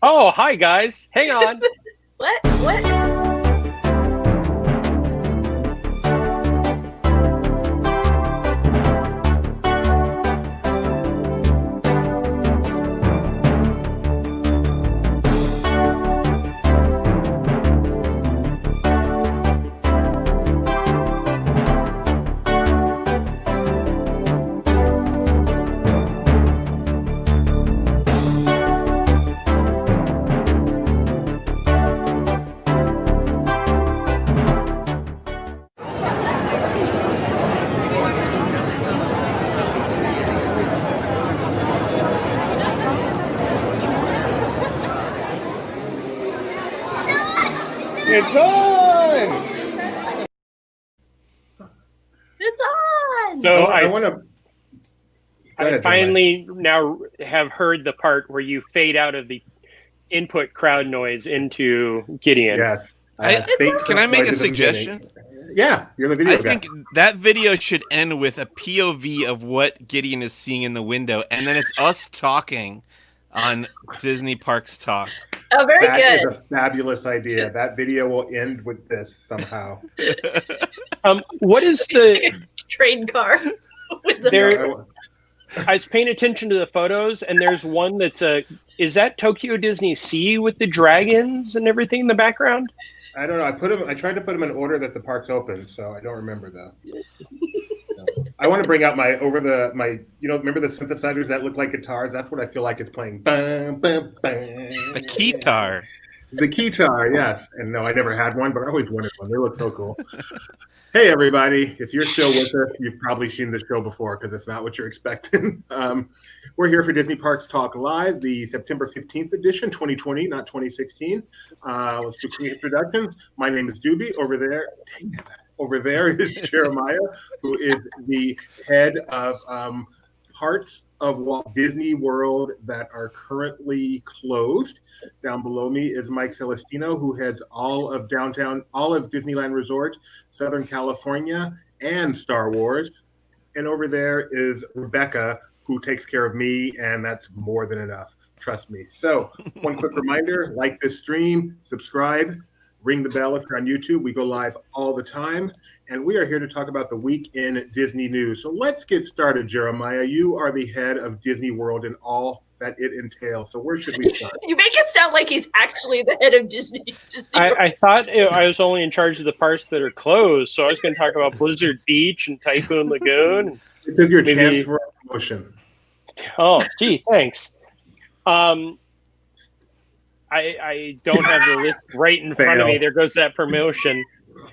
Oh, hi guys. Hang on. What? What? It's on! It's on! So I want to. I finally now have heard the part where you fade out of the input crowd noise into Gideon. Yes. Can I make a suggestion? Yeah, you're the video I guy. think that video should end with a POV of what Gideon is seeing in the window, and then it's us talking on Disney Parks Talk. Oh, very That good. is a fabulous idea. That video will end with this somehow. What is the train car? With the there? I was paying attention to the photos, and there's one that's is that Tokyo Disney Sea with the dragons and everything in the background? I don't know. I tried to put them in order that the park's open, so I don't remember though. I want to bring out remember the synthesizers that look like guitars? That's what I feel like it's playing. Bum, bum, bum. The keytar. The keytar, yes. And no, I never had one, but I always wanted one. They look so cool. Hey, everybody. If you're still with us, you've probably seen this show before because it's not what you're expecting. We're here for Disney Parks Talk Live, the September 15th edition, 2020, not 2016. Let's do quick introductions. My name is Doobie. Over there is Jeremiah, who is the head of parts of Walt Disney World that are currently closed. Down below me is Mike Celestino, who heads all of Disneyland Resort, Southern California, and Star Wars. And over there is Rebecca, who takes care of me, and that's more than enough. Trust me. So, one quick reminder, like this stream, subscribe, ring the bell if you're on YouTube. We go live all the time. And we are here to talk about the week in Disney news. So let's get started, Jeremiah. You are the head of Disney World and all that it entails. So where should we start? You make it sound like he's actually the head of Disney. I thought I was only in charge of the parts that are closed. So I was going to talk about Blizzard Beach and Typhoon Lagoon. It took your chance for a promotion. Oh, gee, thanks. I don't have the list right in front of me. There goes that promotion.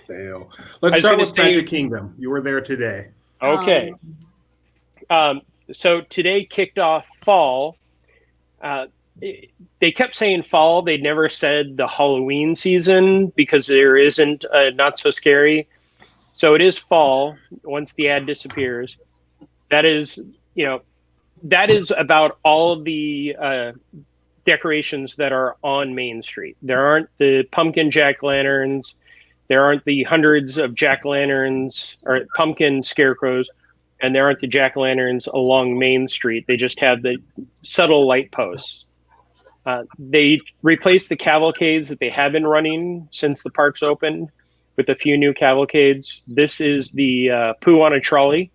Fail. Let's start with Magic Kingdom. You were there today. Okay. So today kicked off fall. They kept saying fall. They never said the Halloween season because there isn't Not So Scary. So it is fall once the ad disappears. That is about all of the decorations that are on Main Street. There aren't the pumpkin jack-lanterns. There aren't the hundreds of jack-lanterns or pumpkin scarecrows, and there aren't the jack-lanterns along Main Street. They just have the subtle light posts. They replaced the cavalcades that they have been running since the parks opened with a few new cavalcades. This is the Pooh on a Trolley.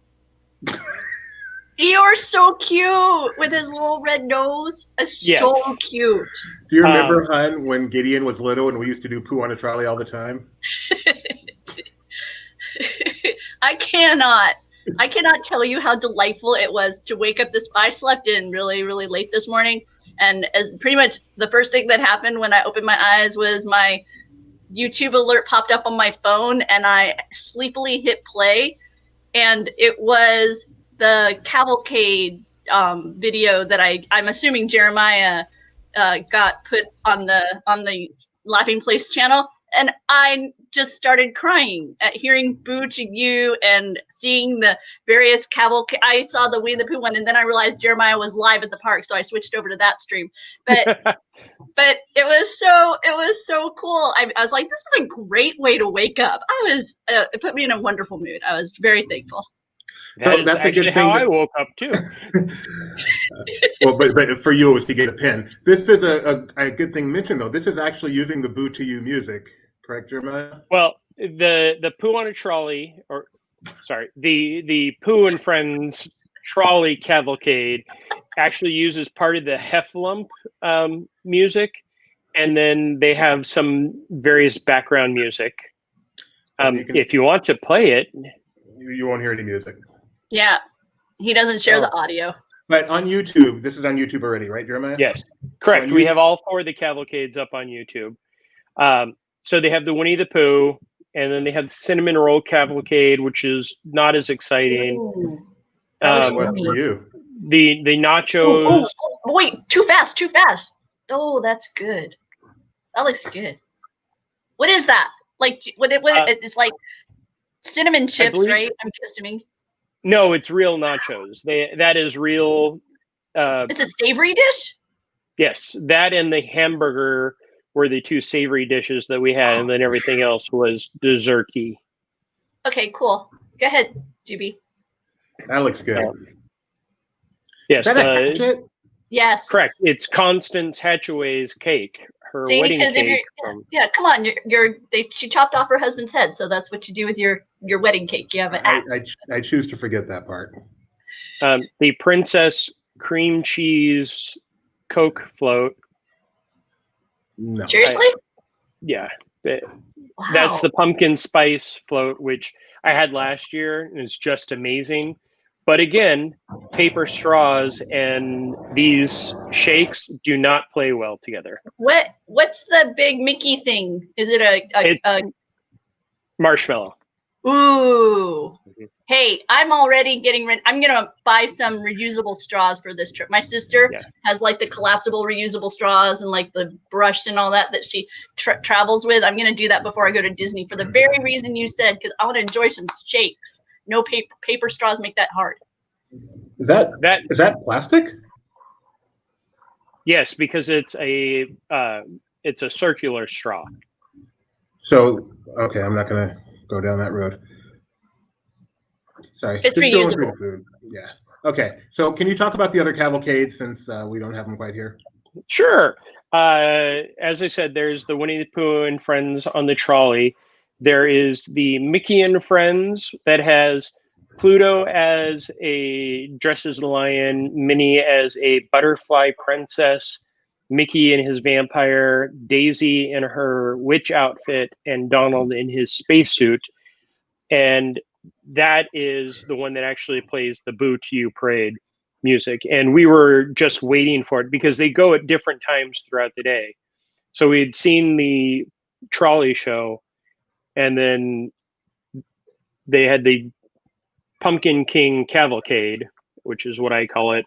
You're so cute with his little red nose. It's so cute. Do you remember, Hun, when Gideon was little and we used to do Pooh on a Trolley all the time? I cannot tell you how delightful it was to wake up I slept in really, really late this morning. And as pretty much the first thing that happened when I opened my eyes was my YouTube alert popped up on my phone and I sleepily hit play. And it was the Cavalcade video that I'm assuming Jeremiah got put on the Laughing Place channel, and I just started crying at hearing Booch and you and seeing the various cavalcade. I saw the Winnie the Pooh one, and then I realized Jeremiah was live at the park, so I switched over to that stream. But but it was so cool. I was like, this is a great way to wake up. It put me in a wonderful mood. I was very thankful. That is that's a actually good how thing. I woke up too. Well, but for you, it was to get a pin. This is a good thing mentioned, though. This is actually using the Boo to You music, correct, Jeremiah? Well, the Pooh on a Trolley, or sorry, the Pooh and Friends Trolley Cavalcade actually uses part of the Hefflump music, and then they have some various background music. If you want to play it, you won't hear any music. Yeah, he doesn't share the audio. But on YouTube, this is on YouTube already, right, Jeremiah? Yes, correct. We have all 4 of the Cavalcades up on YouTube. So they have the Winnie the Pooh, and then they have the Cinnamon Roll Cavalcade, which is not as exciting. Ooh, that was for you. The nachos. Oh, wait, too fast. Oh, that's good. That looks good. What is that? Like, it's like cinnamon chips, right? I'm assuming. No, it's real nachos. That is real. It's a savory dish? Yes, that and the hamburger were the 2 savory dishes that we had, and then everything else was desserty. Okay, cool. Go ahead, GB. That looks good. Yes. Is that a hatchet? Yes. Correct. It's Constance Hatchaway's cake. Her wedding cake. Come on. She chopped off her husband's head, so that's what you do with your wedding cake. You have an axe. I choose to forget that part. The Princess Cream Cheese Coke float. No. Seriously? Yeah. Wow. That's the pumpkin spice float, which I had last year, and it's just amazing. But again, paper straws and these shakes do not play well together. What's the big Mickey thing? Is it a marshmallow? Ooh. Hey, I'm already getting ready. I'm gonna buy some reusable straws for this trip. My sister has like the collapsible reusable straws and like the brush and all that she travels with. I'm gonna do that before I go to Disney for the very reason you said, because I want to enjoy some shakes. No paper straws make that hard. Is that plastic? Yes, because it's a circular straw. So okay, I'm not gonna go down that road. Sorry. It's reusable. Yeah. Okay. So can you talk about the other cavalcades since we don't have them quite here? Sure. As I said, there's the Winnie the Pooh and Friends on the trolley. There is the Mickey and Friends that has Pluto as dressed as a lion, Minnie as a butterfly princess, Mickey in his vampire, Daisy in her witch outfit, and Donald in his spacesuit. And that is the one that actually plays the Boo to You parade music. And we were just waiting for it because they go at different times throughout the day. So we had seen the trolley show, and then they had the Pumpkin King Cavalcade, which is what I call it,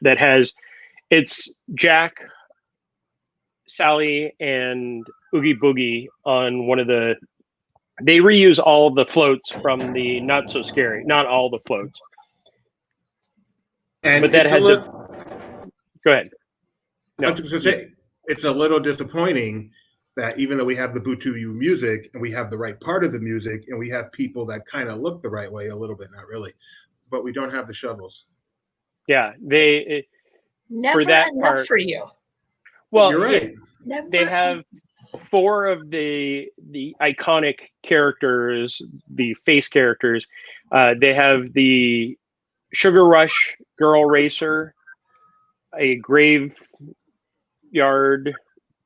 it's Jack, Sally, and Oogie Boogie on one of they reuse all the floats from the Not So Scary, not all the floats. But that had go ahead. No. It's a little disappointing that even though we have the Boo to You music and we have the right part of the music and we have people that kind of look the right way a little bit, not really, but we don't have the shovels. Yeah, never for that enough part for you. Well, you're right. They have 4 of the iconic characters, the face characters. They have the Sugar Rush Girl Racer, a graveyard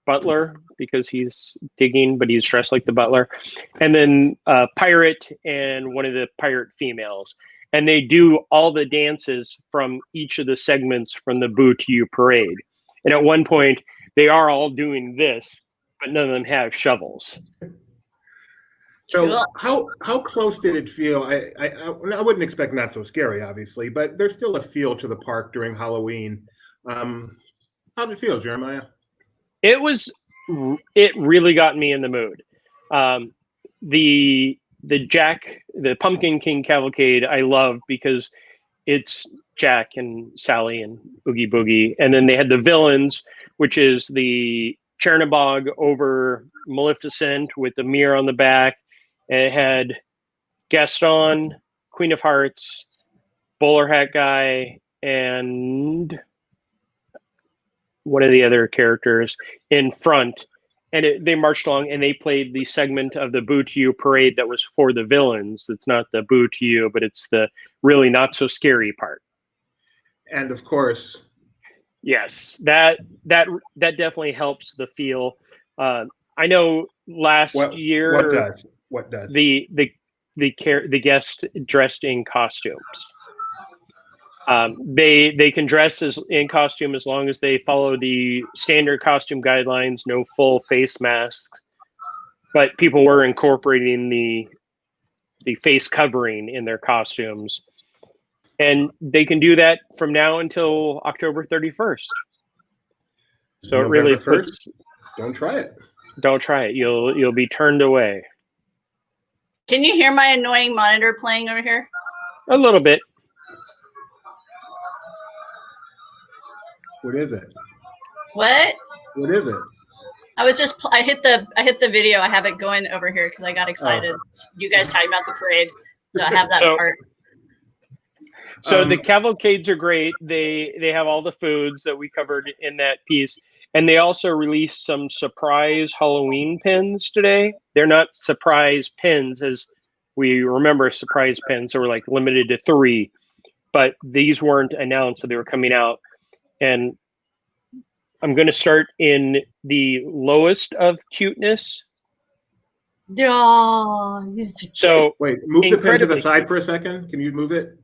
butler because he's digging, but he's dressed like the butler, and then a pirate and one of the pirate females. And they do all the dances from each of the segments from the Boo to You parade. And at one point, they are all doing this, but none of them have shovels. So how close did it feel? I wouldn't expect Not So Scary, obviously, but there's still a feel to the park during Halloween. How did it feel, Jeremiah? It really got me in the mood. The Pumpkin King Cavalcade I love because it's Jack and Sally and Oogie Boogie. And then they had the villains, which is the Chernabog over Maleficent with the mirror on the back. And it had Gaston, Queen of Hearts, bowler hat guy, and one of the other characters in front. And they marched along and they played the segment of the Boo to You parade that was for the villains. It's not the Boo to You, but it's the really not so scary part. And of course, yes, that definitely helps the feel. I know last year, what does the guest dressed in costumes. They can dress in costume as long as they follow the standard costume guidelines, no full face masks. But people were incorporating the face covering in their costumes. And they can do that from now until October 31st. So November it really 1st? Don't try it. Don't try it. You'll be turned away. Can you hear my annoying monitor playing over here? A little bit. What is it? What? What is it? I was just I hit the video. I have it going over here because I got excited. You guys talking about the parade, so I have that part. So the cavalcades are great. They have all the foods that we covered in that piece, and they also released some surprise Halloween pins today. They're not surprise pins as we remember surprise pins. So we're like limited to 3, but these weren't announced, so they were coming out. And I'm going to start in the lowest of cuteness. Oh, so wait, move the pen to the side for a second. Can you move it?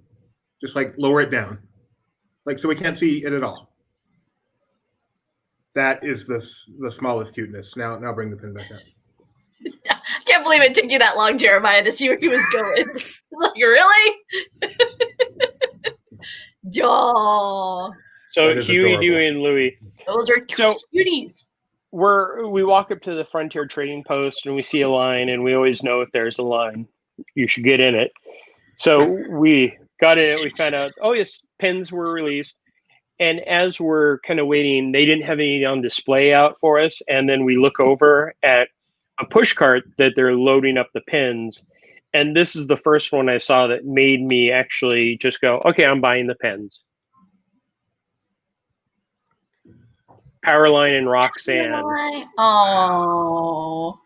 Just like lower it down, like so we can't see it at all. That is the smallest cuteness. Now bring the pen back up. I can't believe it took you that long, Jeremiah, to see where he was going. Like, really? Oh. So Huey, Dewey, and Louie. Those are cuties. We walk up to the Frontier Trading Post and we see a line, and we always know if there's a line, you should get in it. So we got in it. We found out, oh yes, pins were released. And as we're kind of waiting, they didn't have any on display out for us. And then we look over at a push cart that they're loading up the pins. And this is the first one I saw that made me actually just go, okay, I'm buying the pins. Powerline and Roxanne. Oh,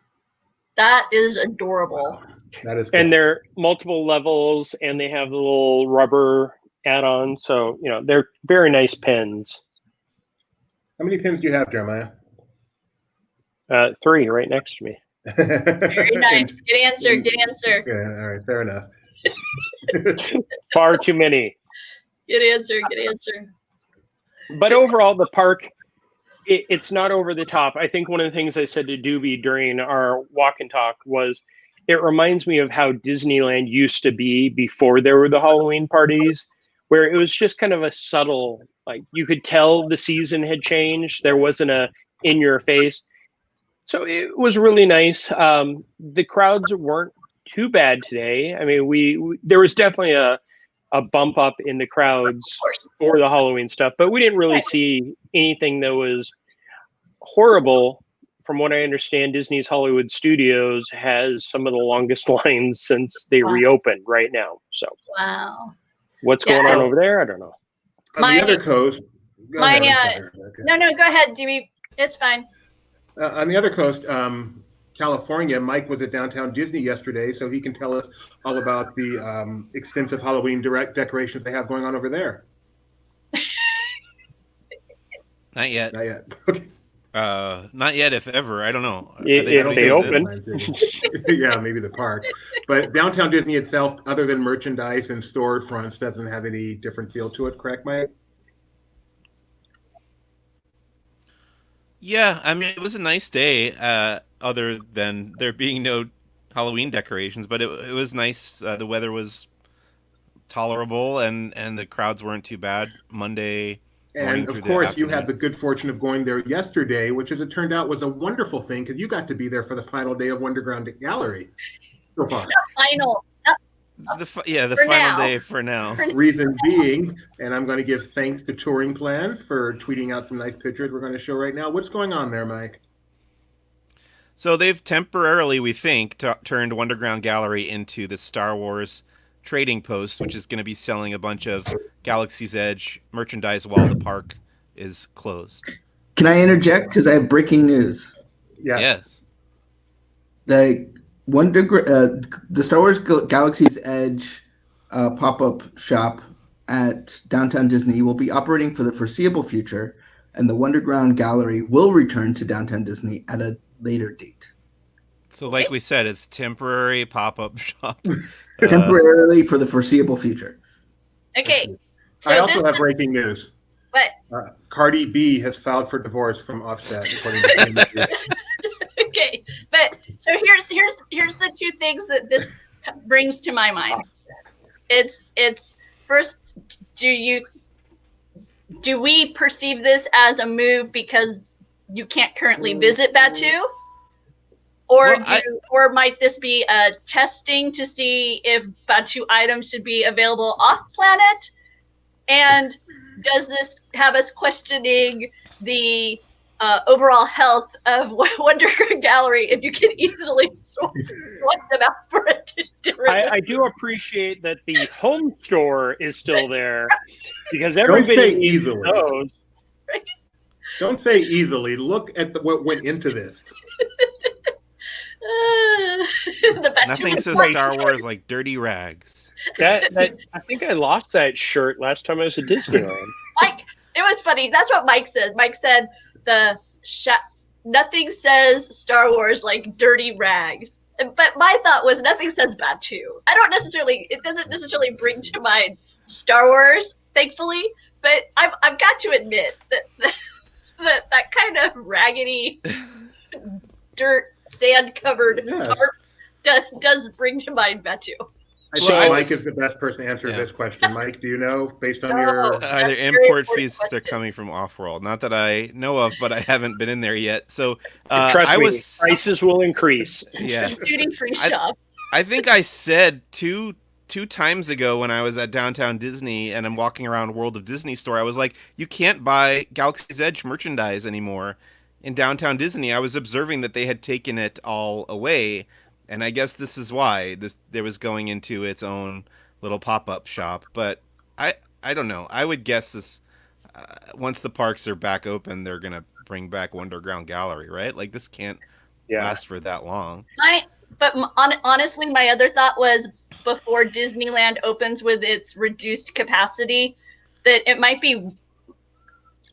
that is adorable. That is cool. And they're multiple levels, and they have the little rubber add-on. So, they're very nice pins. How many pins do you have, Jeremiah? 3 right next to me. Very nice. Good answer. Good answer. Yeah, all right. Fair enough. Far too many. Good answer. Good answer. But overall, the park, it's not over the top. I think one of the things I said to Doobie during our walk and talk was it reminds me of how Disneyland used to be before there were the Halloween parties, where it was just kind of a subtle, like you could tell the season had changed. There wasn't a in your face. So it was really nice. The crowds weren't too bad today. I mean, we there was definitely a bump up in the crowds for the Halloween stuff, but we didn't really see anything that was horrible. From what I understand, Disney's Hollywood Studios has some of the longest lines since they reopened right now. So what's going on over there? I don't know. On the other coast. No, go ahead, Dewey. It's fine. On the other coast, California, Mike was at Downtown Disney yesterday, so he can tell us all about the extensive Halloween decorations they have going on over there. Not yet. Not yet. Okay. Not yet, if ever. I don't know. If they open. Yeah, maybe the park. But Downtown Disney itself, other than merchandise and storefronts, doesn't have any different feel to it, correct, Mike? Yeah, I mean, it was a nice day, other than there being no Halloween decorations, but it was nice. The weather was tolerable, and the crowds weren't too bad Monday. And of course, you had the good fortune of going there yesterday, which, as it turned out, was a wonderful thing because you got to be there for the final day of Wonderground Gallery. So far. Final. The final day for now. Reason being, and I'm going to give thanks to Touring Plans for tweeting out some nice pictures we're going to show right now. What's going on there, Mike? So they've temporarily, we think, turned Wonderground Gallery into the Star Wars trading post, which is going to be selling a bunch of Galaxy's Edge merchandise while the park is closed. Can I interject? Because I have breaking news. Yes. The Star Wars Galaxy's Edge pop-up shop at Downtown Disney will be operating for the foreseeable future, and the Wonderground Gallery will return to Downtown Disney at a later date. So like we said, it's temporary pop-up shop. Temporarily for the foreseeable future. Okay. So I also have breaking news. What? Cardi B has filed for divorce from Offset, according to Okay, but so here's the two things that this brings to my mind. It's first, do we perceive this as a move because you can't currently visit Batu? Or or might this be a testing to see if Batu items should be available off planet? And does this have us questioning the overall health of Wonderground Gallery if you can easily sort them out for it? I do appreciate that the home store is still there because everybody needs those. Right? Don't say easily. Look at what went into this. Nothing says Star Wars like dirty rags. That I think I lost that shirt last time I was at Disneyland. Mike, it was funny. That's what Mike said. Mike said nothing says Star Wars like dirty rags. But my thought was nothing says Batu. It doesn't necessarily bring to mind Star Wars, thankfully. But I've got to admit that kind of raggedy dirt, sand covered tarp does bring to mind Batu. I think Mike is the best person to answer this question. Mike, do you know, based on your... Either import fees they're coming from off-world. Not that I know of, but I haven't been in there yet. So trust me, prices will increase. Yeah. Duty-free shop. I think I said two times ago when I was at Downtown Disney and I'm walking around World of Disney store, I was like, you can't buy Galaxy's Edge merchandise anymore in Downtown Disney. I was observing that they had taken it all away. And I guess this is why there was going into its own little pop-up shop. But I don't know. I would guess this once the parks are back open, they're going to bring back Wonderground Gallery, right? Like this can't last for that long. Honestly, my other thought was before Disneyland opens with its reduced capacity, that it might be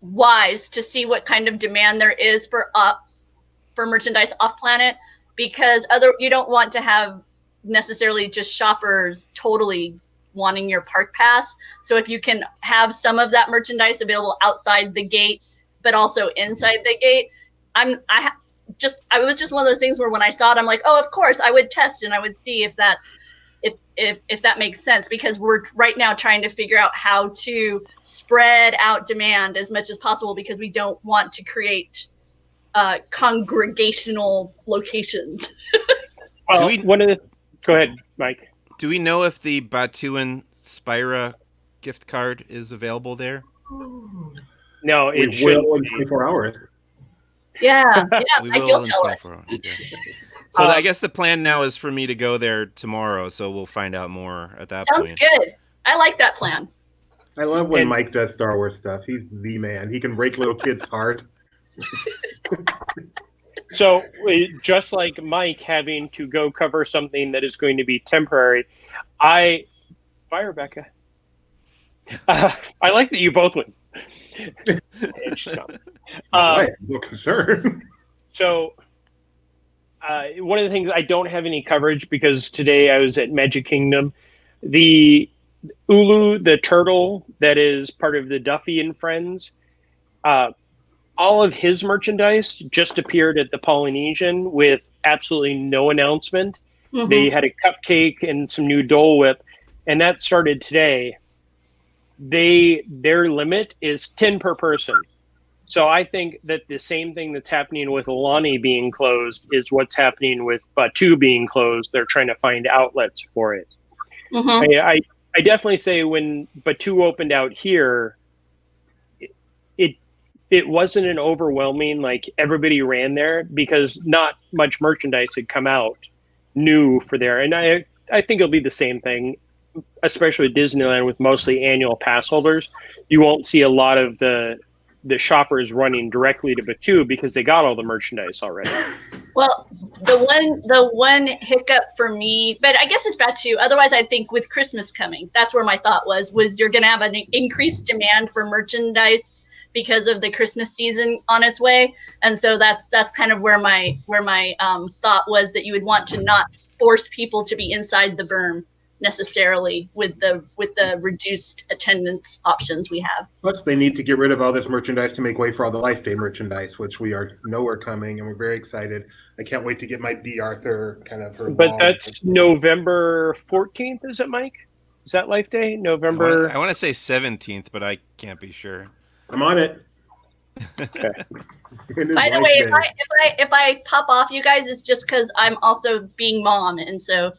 wise to see what kind of demand there is for merchandise off planet. Because you don't want to have necessarily just shoppers totally wanting your park pass. So if you can have some of that merchandise available outside the gate, but also inside the gate, it was just one of those things where when I saw it, I'm like, oh, of course I would test and I would see if that makes sense, because we're right now trying to figure out how to spread out demand as much as possible because we don't want to create congregational locations. Well, go ahead, Mike. Do we know if the Batuan Spira gift card is available there? No, it should in 24 hours. Yeah, Mike, you'll tell us. So I guess the plan now is for me to go there tomorrow, so we'll find out more at that point. Sounds good. I like that plan. I love when Mike does Star Wars stuff. He's the man. He can break little kids' heart. So just like Mike having to go cover something that is going to be temporary, bye, Rebecca. I like that you both went. I'm a little concerned. So one of the things I don't have any coverage because today I was at Magic Kingdom. The Ulu, the turtle that is part of the Duffy and Friends, all of his merchandise just appeared at the Polynesian with absolutely no announcement. Mm-hmm. They had a cupcake and some new Dole Whip, and that started today. Their limit is 10 per person. So I think that the same thing that's happening with Alani being closed is what's happening with Batu being closed. They're trying to find outlets for it. Mm-hmm. I definitely say when Batu opened out here, it wasn't an overwhelming, like everybody ran there because not much merchandise had come out new for there. And I think it'll be the same thing especially Disneyland with mostly annual pass holders, you won't see a lot of the shoppers running directly to Batuu because they got all the merchandise already. Well, the one hiccup for me, but I guess it's Batuu. Otherwise, I think with Christmas coming, that's where my thought was you're going to have an increased demand for merchandise because of the Christmas season on its way, and so that's kind of where my thought was, that you would want to not force people to be inside the berm necessarily with the reduced attendance options we have. Plus, they need to get rid of all this merchandise to make way for all the Life Day merchandise, which we are nowhere coming, and we're very excited. I can't wait to get my B. Arthur kind of her. But that's November 14th, is it, Mike? Is that Life Day? November. I want to say 17th, but I can't be sure. I'm on it. Okay. By the way, if I pop off, you guys, it's just because I'm also being mom, and so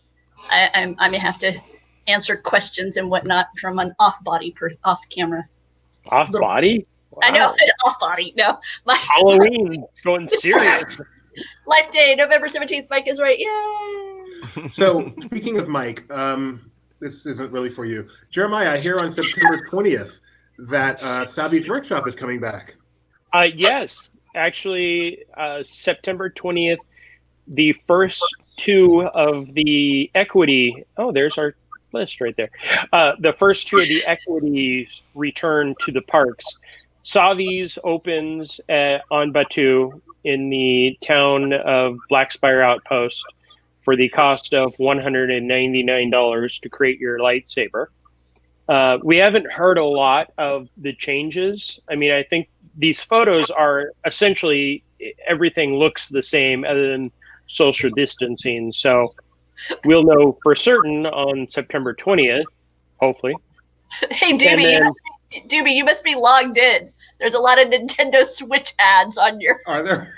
I may have to answer questions and whatnot from an off camera. Off body? Wow. I know, off body. No, Halloween going serious. Life Day, November 17th. Mike is right. Yay! So speaking of Mike, this isn't really for you, Jeremiah. I hear on September 20th that Sabi's workshop is coming back. Yes, actually, September 20th. The first two of the equity. Oh, there's our list right there. The first two of the equities return to the parks. Savi's opens on Batuu in the town of Black Spire Outpost for the cost of $199 to create your lightsaber. We haven't heard a lot of the changes. I mean, I think these photos are essentially everything looks the same other than social distancing. So we'll know for certain on September 20th, hopefully. Hey, Doobie, you must be logged in. There's a lot of Nintendo Switch ads on your... Are there?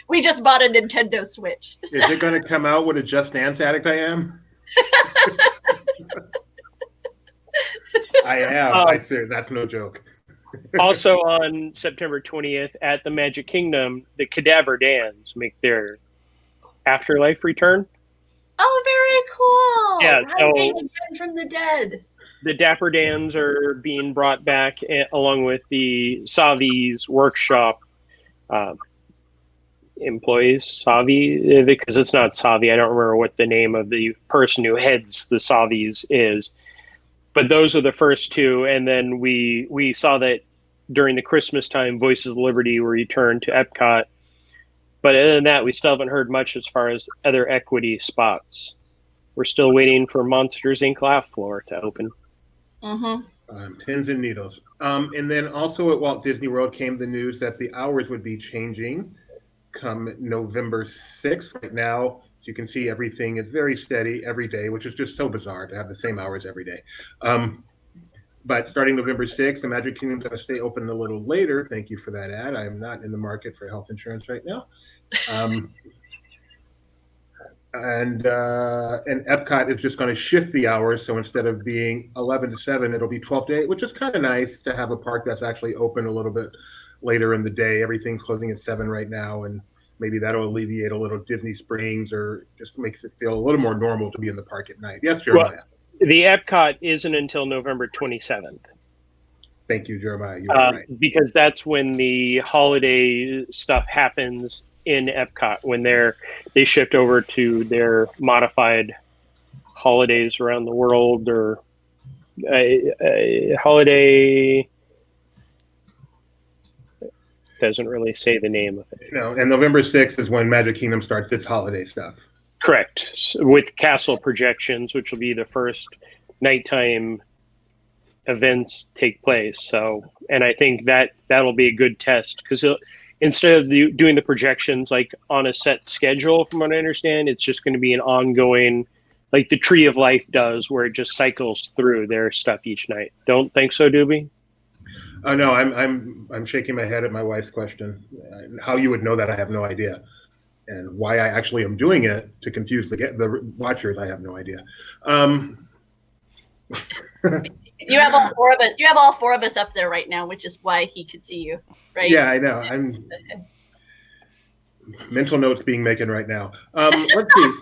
We just bought a Nintendo Switch. Is it going to come out what a Just Dance addict I am? I am. I fear that's no joke. Also on September 20th at the Magic Kingdom, the Cadaver Dans make their afterlife return. Oh, very cool. Yeah, How did they get from the dead? The Dapper Dans are being brought back along with the Savi's workshop employees. Savi, because it's not Savi. I don't remember what the name of the person who heads the Savi's is. But those are the first two, and then we saw that during the Christmas time, Voices of Liberty were returned to Epcot. But other than that, we still haven't heard much as far as other equity spots. We're still waiting for Monsters Inc. Laugh Floor to open. Mm-hmm. Pins and needles. And then also at Walt Disney World came the news that the hours would be changing come November 6th. Right now, as you can see, everything is very steady every day, which is just so bizarre to have the same hours every day. But starting November 6th, the Magic Kingdom's going to stay open a little later. Thank you for that ad. I am not in the market for health insurance right now. And Epcot is just going to shift the hours. So instead of being 11 to 7, it'll be 12 to 8, which is kind of nice to have a park that's actually open a little bit later in the day. Everything's closing at 7 right now, and maybe that'll alleviate a little Disney Springs or just makes it feel a little more normal to be in the park at night. Yes, Jeremiah. Well, the Epcot isn't until November 27th. Thank you, Jeremiah. You're right. Because that's when the holiday stuff happens in Epcot, when they shift over to their modified holidays around the world, or holiday doesn't really say the name of it. No, and November 6th is when Magic Kingdom starts its holiday stuff. Correct, with Castle Projections, which will be the first nighttime events take place. So, and I think that'll be a good test, because instead of doing the projections like on a set schedule, from what I understand, it's just going to be an ongoing, like the Tree of Life does, where it just cycles through their stuff each night. Don't think so, Doobie? Oh no, I'm shaking my head at my wife's question. How you would know that, I have no idea. And why I actually am doing it to confuse the watchers, I have no idea. You have all four of us. You have all four of us up there right now, which is why he could see you, right? Yeah, I know. I'm mental notes being made right now. Let's see.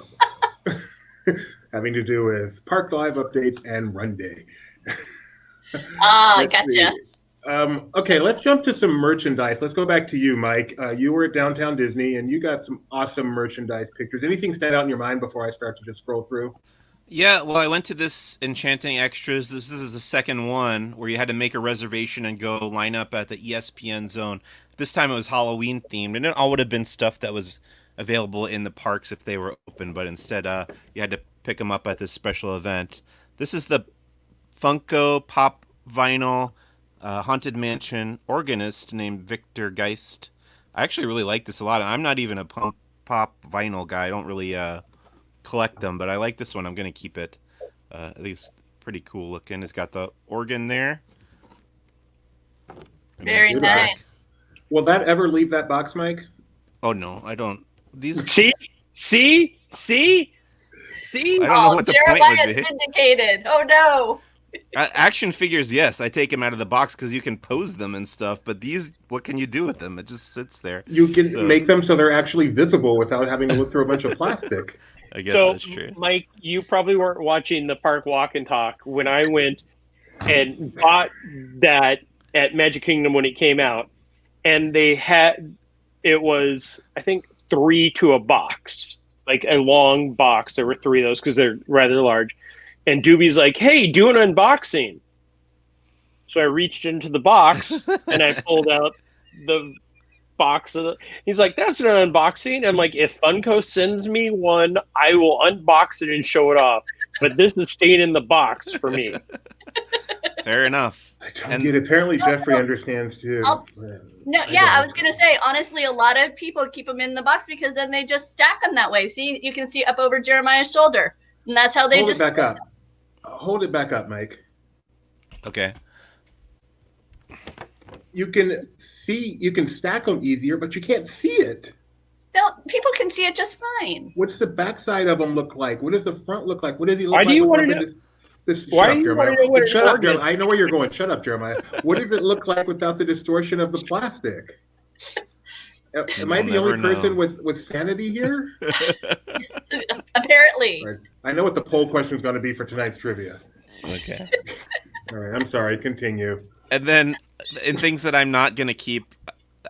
having to do with Park Live updates and Run Day. Gotcha. See. Okay, let's jump to some merchandise. Let's go back to you, Mike. You were at Downtown Disney, and you got some awesome merchandise pictures. Anything stand out in your mind before I start to just scroll through? Yeah, well, I went to this Enchanting Extras. This is the second one where you had to make a reservation and go line up at the ESPN zone. This time it was Halloween themed, and it all would have been stuff that was available in the parks if they were open, but instead you had to pick them up at this special event. This is the Funko Pop Vinyl Haunted Mansion organist named Victor Geist. I actually really like this a lot. I'm not even a pop vinyl guy. I don't really collect them, but I like this one. I'm going to keep it. I think it's pretty cool looking. It's got the organ there. Very nice. Will that ever leave that box, Mike? Oh, no, I don't. These See? I don't know what the point would be. Vindicated. Oh, no. Action figures, yes, I take them out of the box because you can pose them and stuff. But these, what can you do with them? It just sits there. You can make them so they're actually visible without having to look through a bunch of plastic. I guess that's true. Mike, you probably weren't watching the Park Walk and Talk when I went and bought that at Magic Kingdom when it came out, and it was, I think, 3 to a box, like a long box. There were 3 of those because they're rather large. And Doobie's like, "Hey, do an unboxing." So I reached into the box and I pulled out the box he's like, "That's an unboxing." I'm like, "If Funko sends me one, I will unbox it and show it off. But this is staying in the box for me." Fair enough. I don't get it. Apparently Jeffrey understands too. I was gonna say, honestly, a lot of people keep them in the box because then they just stack them that way. See, you can see up over Jeremiah's shoulder, and that's how they just hold it back up. Hold it back up, Mike. Okay. You can stack them easier, but you can't see it. People can see it just fine. What's the backside of them look like? What does the front look like? What does he look Why like? do you want to know? Shut up, Jeremiah. Shut up, Jeremiah. I know where you're going. Shut up, Jeremiah. What does it look like without the distortion of the plastic? Am I the only person with sanity here? Apparently. Right. I know what the poll question is going to be for tonight's trivia. Okay. All right. I'm sorry. Continue. And then in things that I'm not going to keep,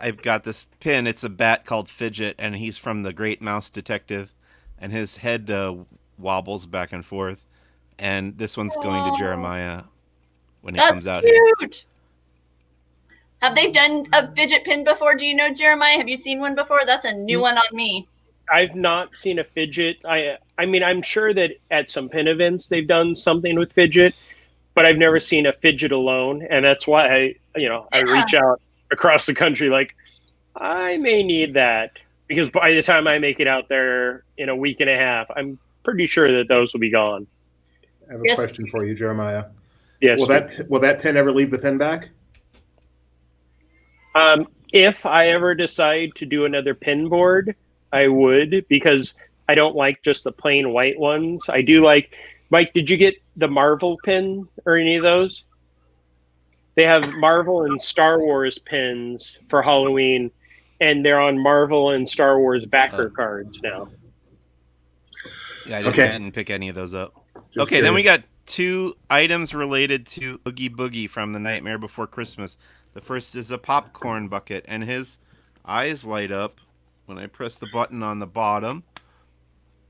I've got this pin. It's a bat called Fidget, and he's from The Great Mouse Detective, and his head wobbles back and forth. And this one's going to Jeremiah when he comes out here. Cute. Have they done a fidget pin before? Do you know, Jeremiah? Have you seen one before? That's a new one on me. I've not seen a fidget. I mean, I'm sure that at some pin events they've done something with fidget, but I've never seen a fidget alone, and that's why I reach out across the country like, I may need that, because by the time I make it out there in a week and a half, I'm pretty sure that those will be gone. I have a question for you, Jeremiah. Yes. Will that pin ever leave the pin back? If I ever decide to do another pin board, I would, because I don't like just the plain white ones. I do like, Mike, did you get the Marvel pin or any of those? They have Marvel and Star Wars pins for Halloween, and they're on Marvel and Star Wars backer cards now. Yeah, I didn't pick any of those up. Okay, then we got 2 items related to Oogie Boogie from The Nightmare Before Christmas. The first is a popcorn bucket, and his eyes light up when I press the button on the bottom.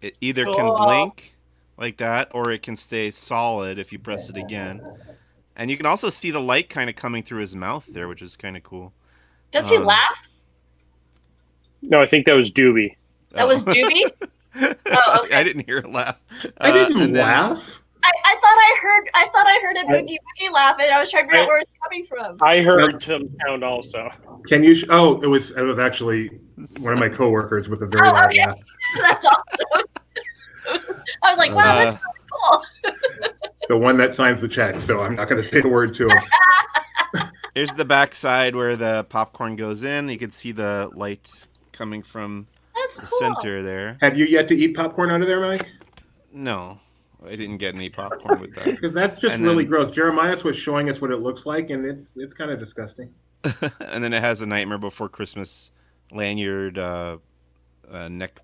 It either can blink like that, or it can stay solid if you press it again. And you can also see the light kind of coming through his mouth there, which is kind of cool. Does he laugh? No, I think that was Doobie. That was Doobie? Oh, okay. I didn't hear it laugh. I didn't laugh. I thought I heard a Boogie Boogie laugh, and I was trying to figure out where it's coming from. I heard some sound also. Can you? It was actually one of my coworkers with a very loud laugh. That's awesome. I was like, wow, that's really cool. The one that signs the check, so I'm not going to say a word to him. Here's the back side where the popcorn goes in. You can see the light coming from the center there. Have you yet to eat popcorn out of there, Mike? No, I didn't get any popcorn with that. Because that's just really gross. Jeremiah was showing us what it looks like, and it's kind of disgusting. And then it has a Nightmare Before Christmas lanyard, neck.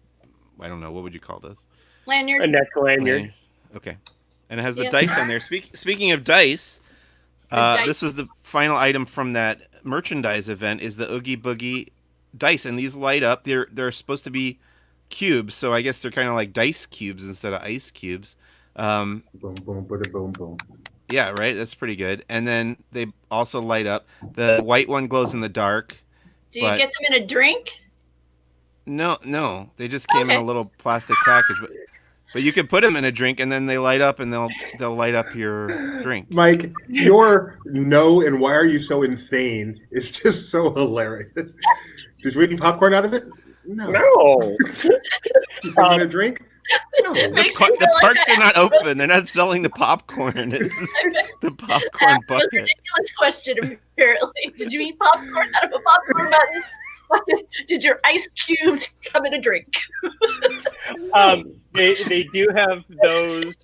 I don't know, what would you call this? Lanyard. A neck lanyard. Okay. And it has the Yeah. dice on there. Speaking of dice, dice. this was the final item from that merchandise event. Is the Oogie Boogie dice, and these light up. They're supposed to be cubes, so I guess they're kind of like dice cubes instead of ice cubes. Boom, boom, boom, boom, boom. Yeah, right. That's pretty good. And then they also light up. The white one glows in the dark. Do you get them in a drink? No, they just came in a little plastic package. But you could put them in a drink, and then they light up, and they'll light up your drink. Mike, your no and why are you so insane is just so hilarious. Did you eat popcorn out of it? No. You bring a drink? No. The parks are not open. They're not selling the popcorn. It's just the popcorn bucket. That's a ridiculous question, apparently. Did you eat popcorn out of a popcorn button? Did your ice cubes come in a drink? They do have those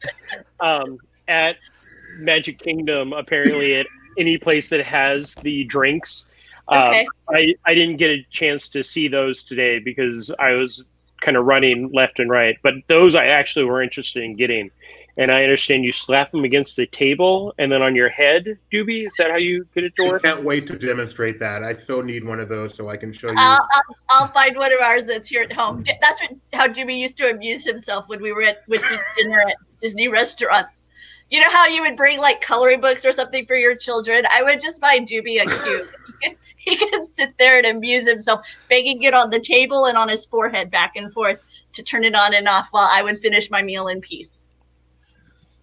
at Magic Kingdom, apparently, at any place that has the drinks. Okay. I didn't get a chance to see those today because I was kind of running left and right. But those I actually were interested in getting. And I understand you slap them against the table and then on your head, Doobie? Is that how you get it to work? I can't wait to demonstrate that. I so need one of those so I can show you. I'll find one of ours that's here at home. That's how Jimmy used to amuse himself when we were with dinner at Disney restaurants. You know how you would bring like coloring books or something for your children? I would just buy Doobie a cube. He can sit there and amuse himself, banging it on the table and on his forehead back and forth to turn it on and off while I would finish my meal in peace.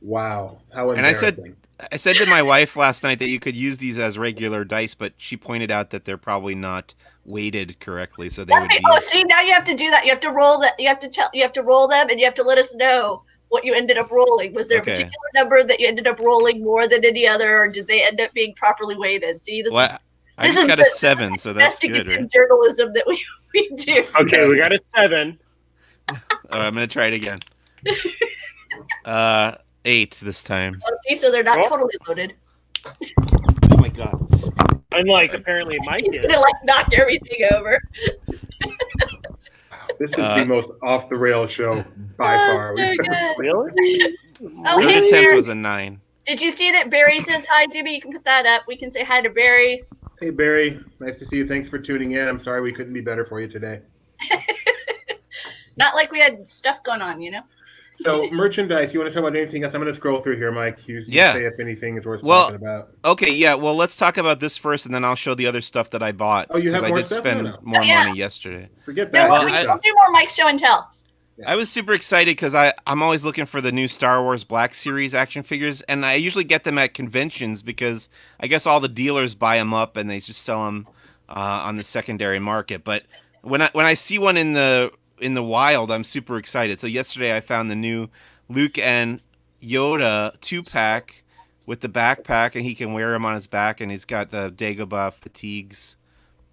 Wow, how and I said to my wife last night that you could use these as regular dice, but she pointed out that they're probably not weighted correctly, so they would be. Oh, see, now you have to do that. You have to roll that. You have to roll them, and you have to let us know what you ended up rolling. Was there a particular number that you ended up rolling more than any other, or did they end up being properly weighted? See, I just got a 7, so that's good, right? Journalism that we do. Okay, we got a 7. I'm gonna try it again. 8 this time. Oh, see, so they're not totally loaded. Oh my god! Unlike apparently Mike He's is. gonna like knock everything over. This is the most off the rails show by far. So good. Really? Oh, Good hey, attempt Barry. was a 9. Did you see that Barry says hi, Jimmy? You can put that up. We can say hi to Barry. Hey, Barry. Nice to see you. Thanks for tuning in. I'm sorry we couldn't be better for you today. Not like we had stuff going on, you know? So, merchandise, you want to talk about anything else? I'm going to scroll through here, Mike. You say if anything is worth talking about. Okay, yeah. Well, let's talk about this first, and then I'll show the other stuff that I bought. Oh, you have more I did stuff? spend No. more money yesterday. Forget that. No, we'll do more Mike show and tell. I was super excited because I'm always looking for the new Star Wars Black Series action figures, and I usually get them at conventions because I guess all the dealers buy them up and they just sell them on the secondary market. But when I see one in the wild, I'm super excited. So yesterday I found the new Luke and Yoda 2-pack with the backpack, and he can wear him on his back, and he's got the Dagobah fatigues.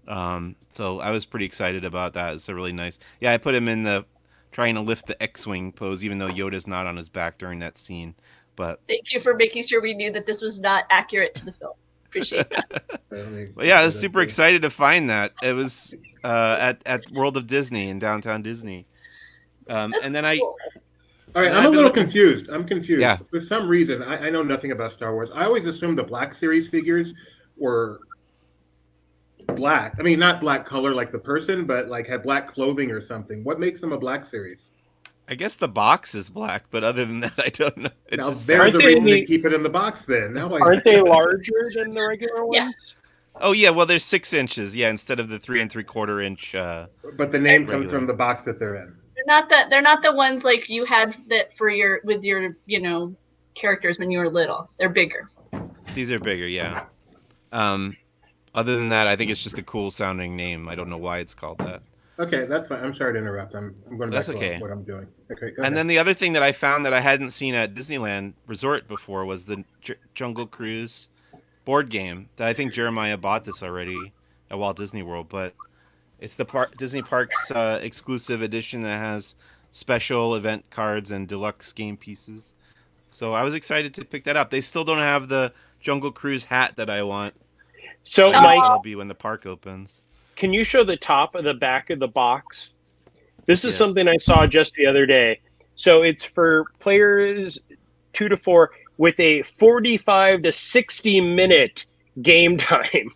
So I was pretty excited about that. It's a really nice. Yeah, I put him in the trying to lift the X-wing pose, even though Yoda's not on his back during that scene. But thank you for making sure we knew that this was not accurate to the film. Appreciate that. Well, yeah, I was super excited to find that. It was at World of Disney in downtown Disney. And then cool. All right, I'm a little confused. I'm confused. Yeah. For some reason, I know nothing about Star Wars. I always assumed the Black Series figures were black. I mean, not black color like the person, but like had black clothing or something. What makes them a Black Series? I guess the box is black, but other than that, I don't know. Now, there's the reason to keep it in the box then. Now aren't they larger than the regular ones? Yeah. Oh, yeah, well, they're 6 inches, instead of the 3 3/4 inch. But the name comes from the box that they're in. They're not the ones like you had that for your characters when you were little. They're bigger. These are bigger, yeah. Other than that, I think it's just a cool sounding name. I don't know why it's called that. Okay, that's fine. I'm sorry to interrupt. I'm going back to what I'm doing. Okay, go and ahead. then the other thing that I found that I hadn't seen at Disneyland Resort before was the Jungle Cruise board game. That I think Jeremiah bought this already at Walt Disney World, but it's the Disney Parks exclusive edition that has special event cards and deluxe game pieces. So I was excited to pick that up. They still don't have the Jungle Cruise hat that I want. So, Mike, Mike, it'll be when the park opens. Can you show the top of the back of the box? This is something I saw just the other day. So it's for players 2 to 4 with a 45 to 60 minute game time.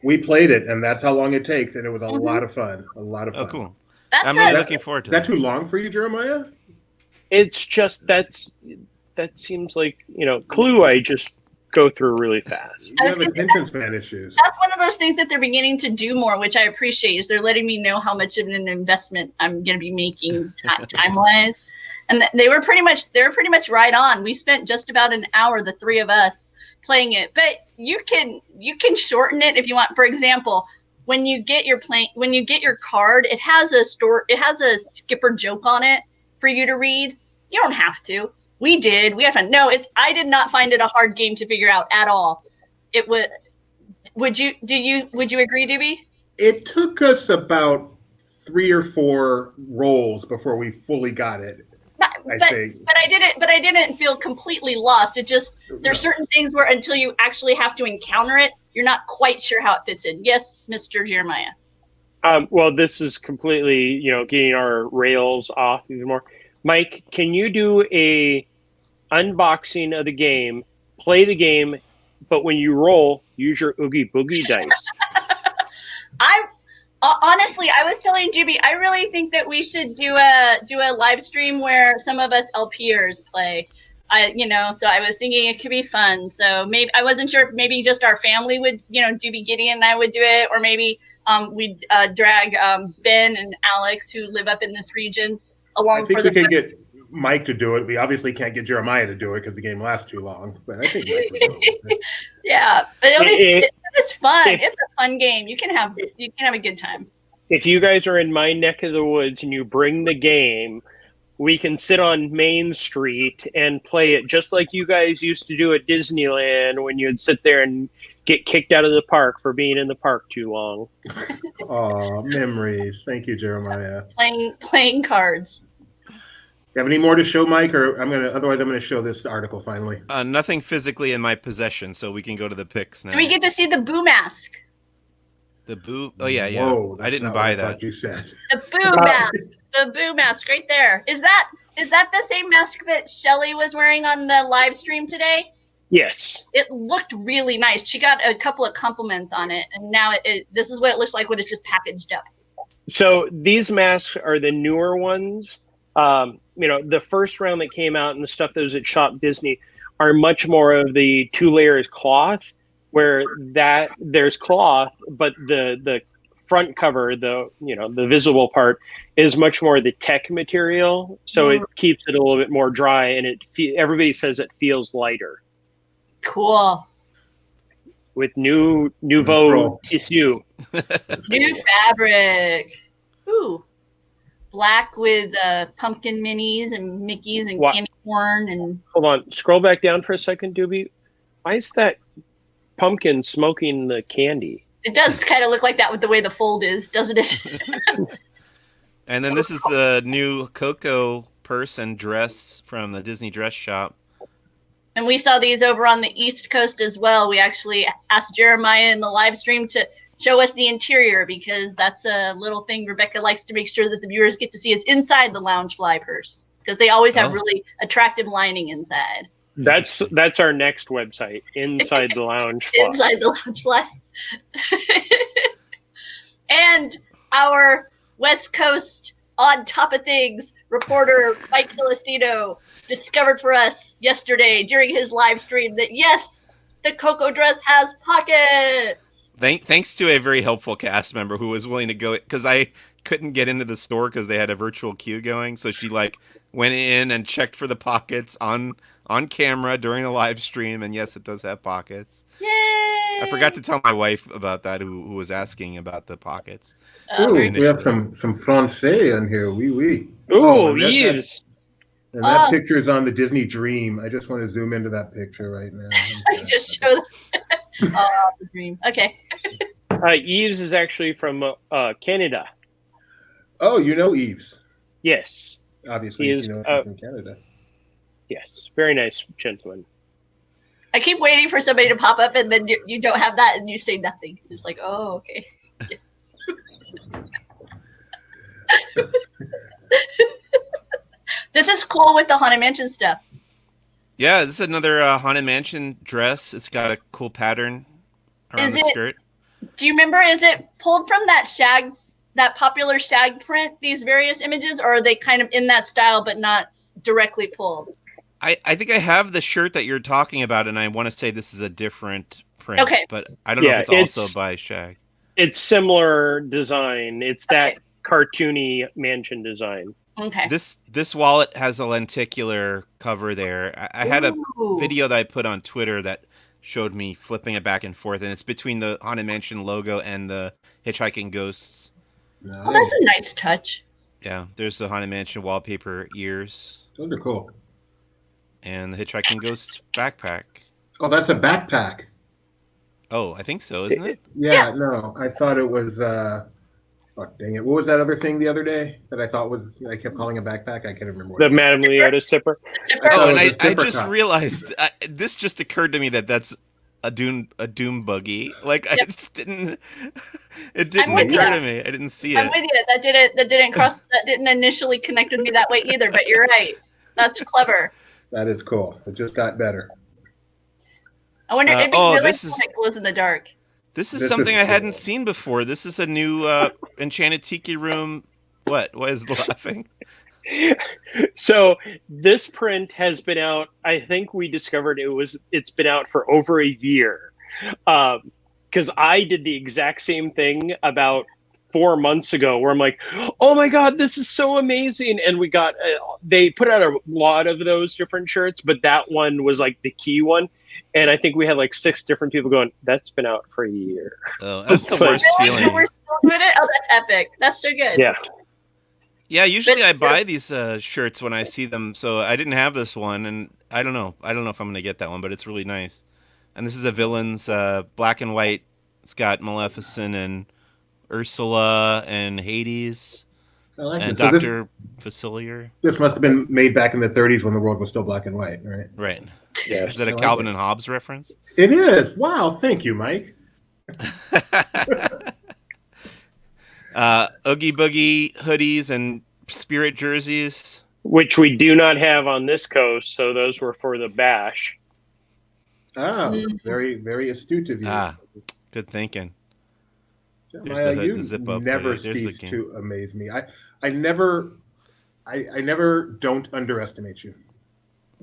We played it, and that's how long it takes, and it was a lot of fun. A lot of fun. Oh, cool. That's I'm really it. looking forward to Is that that. too long for you, Jeremiah? It's just that seems like, Clue I just go through really fast. You I was have gonna say attention span issues. That's one of those things that they're beginning to do more, which I appreciate. Is they're letting me know how much of an investment I'm going to be making time wise, and they were pretty much right on. We spent just about an hour, the three of us, playing it. But you can shorten it if you want. For example, when you get your card, it has a skipper joke on it for you to read. You don't have to. We did. We have fun. No, I did not find it a hard game to figure out at all. It would. Would you agree, Doobie? It took us about 3 or 4 rolls before we fully got it. I think. But I didn't feel completely lost. It just there's certain things where until you actually have to encounter it, you're not quite sure how it fits in. Yes, Mr. Jeremiah. Well, this is completely, getting our rails off even more. Mike, can you do a unboxing of the game, play the game, but when you roll, use your Oogie Boogie dice? Honestly, I was telling Doobie, I really think that we should do a live stream where some of us LPers play. So I was thinking it could be fun. So maybe I wasn't sure if maybe just our family would, Doobie, Gideon, and I would do it, or maybe we'd drag Ben and Alex, who live up in this region, along. I think we could get Mike to do it. We obviously can't get Jeremiah to do it because the game lasts too long. But I think Mike would do it. Yeah, but it's fun. It's a fun game. You can have a good time. If you guys are in my neck of the woods and you bring the game, we can sit on Main Street and play it just like you guys used to do at Disneyland when you'd sit there and get kicked out of the park for being in the park too long. Oh, memories. Thank you, Jeremiah. Playing cards. You have any more to show, Mike, or otherwise I'm gonna show this article finally. Nothing physically in my possession, so we can go to the pics now. Do we get to see the Boo mask? The Boo? Oh yeah. Whoa, I didn't not buy what that. thought you said. The Boo mask. The Boo mask right there. Is that the same mask that Shelly was wearing on the live stream today? Yes. It looked really nice. She got a couple of compliments on it, and now this is what it looks like when it's just packaged up. So these masks are the newer ones. The first round that came out and the stuff that was at Shop Disney are much more of the 2 layers cloth, where there's cloth, but the front cover, the visible part, is much more the tech material. So it keeps it a little bit more dry, and everybody says it feels lighter. Cool. With nouveau tissue. New fabric. Ooh. Black with pumpkin minis and Mickeys and candy corn and. Hold on, scroll back down for a second, Doobie. Why is that pumpkin smoking the candy? It does kind of look like that with the way the fold is, doesn't it? And then this is the new Coco purse and dress from the Disney dress shop. And we saw these over on the East Coast as well. We actually asked Jeremiah in the live stream to show us the interior, because that's a little thing Rebecca likes to make sure that the viewers get to see is inside the Loungefly purse, because they always have really attractive lining inside. That's our next website, Inside the Loungefly. Inside the Loungefly. And our West Coast on top of things reporter Mike Celestino discovered for us yesterday during his live stream that yes, the Coco dress has pockets. Thanks to a very helpful cast member who was willing to go, because I couldn't get into the store because they had a virtual queue going. So she went in and checked for the pockets on camera during the live stream, and yes, it does have pockets. Yay! I forgot to tell my wife about that, who was asking about the pockets. Ooh, we have some Francais on here. Oui. Ooh, yes. And that picture is on the Disney Dream. I just want to zoom into that picture right now. I just showed the dream. Okay. Eves is actually from Canada. Oh, you know Eves? Yes. Obviously, she's from Canada. Yes, very nice gentleman. I keep waiting for somebody to pop up, and then you don't have that, and you say nothing. It's like, oh, okay. This is is cool with the Haunted Mansion stuff. Yeah, this is another Haunted Mansion dress. It's got a cool pattern around the skirt. Do you remember, is it pulled from that popular shag print, these various images, or are they kind of in that style but not directly pulled? I think I have the shirt that you're talking about, and I want to say this is a different print. Okay. But I don't know if it's also by Shag. It's similar design. It's that cartoony mansion design. Okay. This wallet has a lenticular cover there. I had a video that I put on Twitter that showed me flipping it back and forth, and it's between the Haunted Mansion logo and the Hitchhiking Ghosts. Nice. Oh, that's a nice touch. Yeah, there's the Haunted Mansion wallpaper ears. Those are cool. And the Hitchhiking Ghost backpack. Oh, that's a backpack. Oh, I think so, isn't it? Yeah, no, I thought it was. Fuck, dang it! What was that other thing the other day that I thought was? I kept calling a backpack. I can't remember. The Madame Leota sipper. Oh, and I just realized this just occurred to me that's a doom buggy. Like I just didn't. It didn't occur to me. I didn't see it. I'm with you. That didn't initially connect with me that way either. But you're right. That's clever. That is cool. It just got better. I wonder if it glows in the dark. This is something I hadn't seen before. This is a new Enchanted Tiki Room. What? Why is laughing? So this print has been out. I think we discovered it's been out for over a year. Because I did the exact same thing about 4 months ago, where I'm like, oh my god, this is so amazing. And we got they put out a lot of those different shirts, but that one was like the key one. And I think we had like 6 different people going, that's been out for a year. Oh, that's the worst feeling. We're still doing it? Oh, that's epic. That's so good. Yeah. Yeah, usually I buy these shirts when I see them, so I didn't have this one, and I don't know if I'm going to get that one, but it's really nice. And this is a Villains, black and white. It's got Maleficent and Ursula and Hades and so Dr. Facilier. This must have been made back in the 30s when the world was still black and white, right? Right. Yeah. Is that a Calvin and Hobbes reference? It is. Wow, thank you, Mike. Oogie Boogie hoodies and Spirit jerseys. Which we do not have on this coast, so those were for the bash. Very, very astute of you. Good thinking. Jeremiah, you zip up never cease to amaze me. I never don't underestimate you.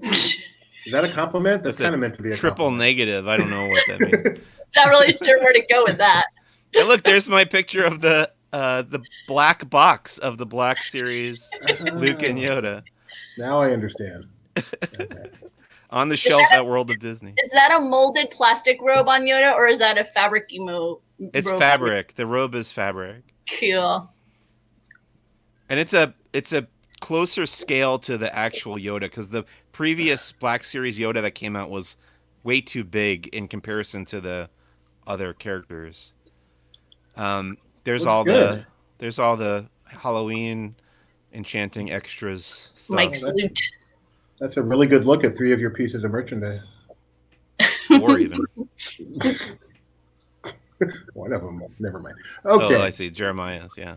Is that a compliment? That's kind of meant to be a triple compliment. Negative. I don't know what that means. Not really sure where to go with that. Hey, look, there's my picture of the black box of the Black Series, Luke and Yoda. Now I understand. Okay. On the shelf at World of Disney. Is that a molded plastic robe on Yoda, or is that a fabric emo? It's fabric. The robe is fabric. Cool. And it's a closer scale to the actual Yoda, because the previous Black Series Yoda that came out was way too big in comparison to the other characters. There's all the Halloween enchanting extras stuff. Mike's loot. That's a really good look at 3 of your pieces of merchandise. 4 even. One of them. Never mind. Okay. Oh, I see. Jeremiah's, yeah.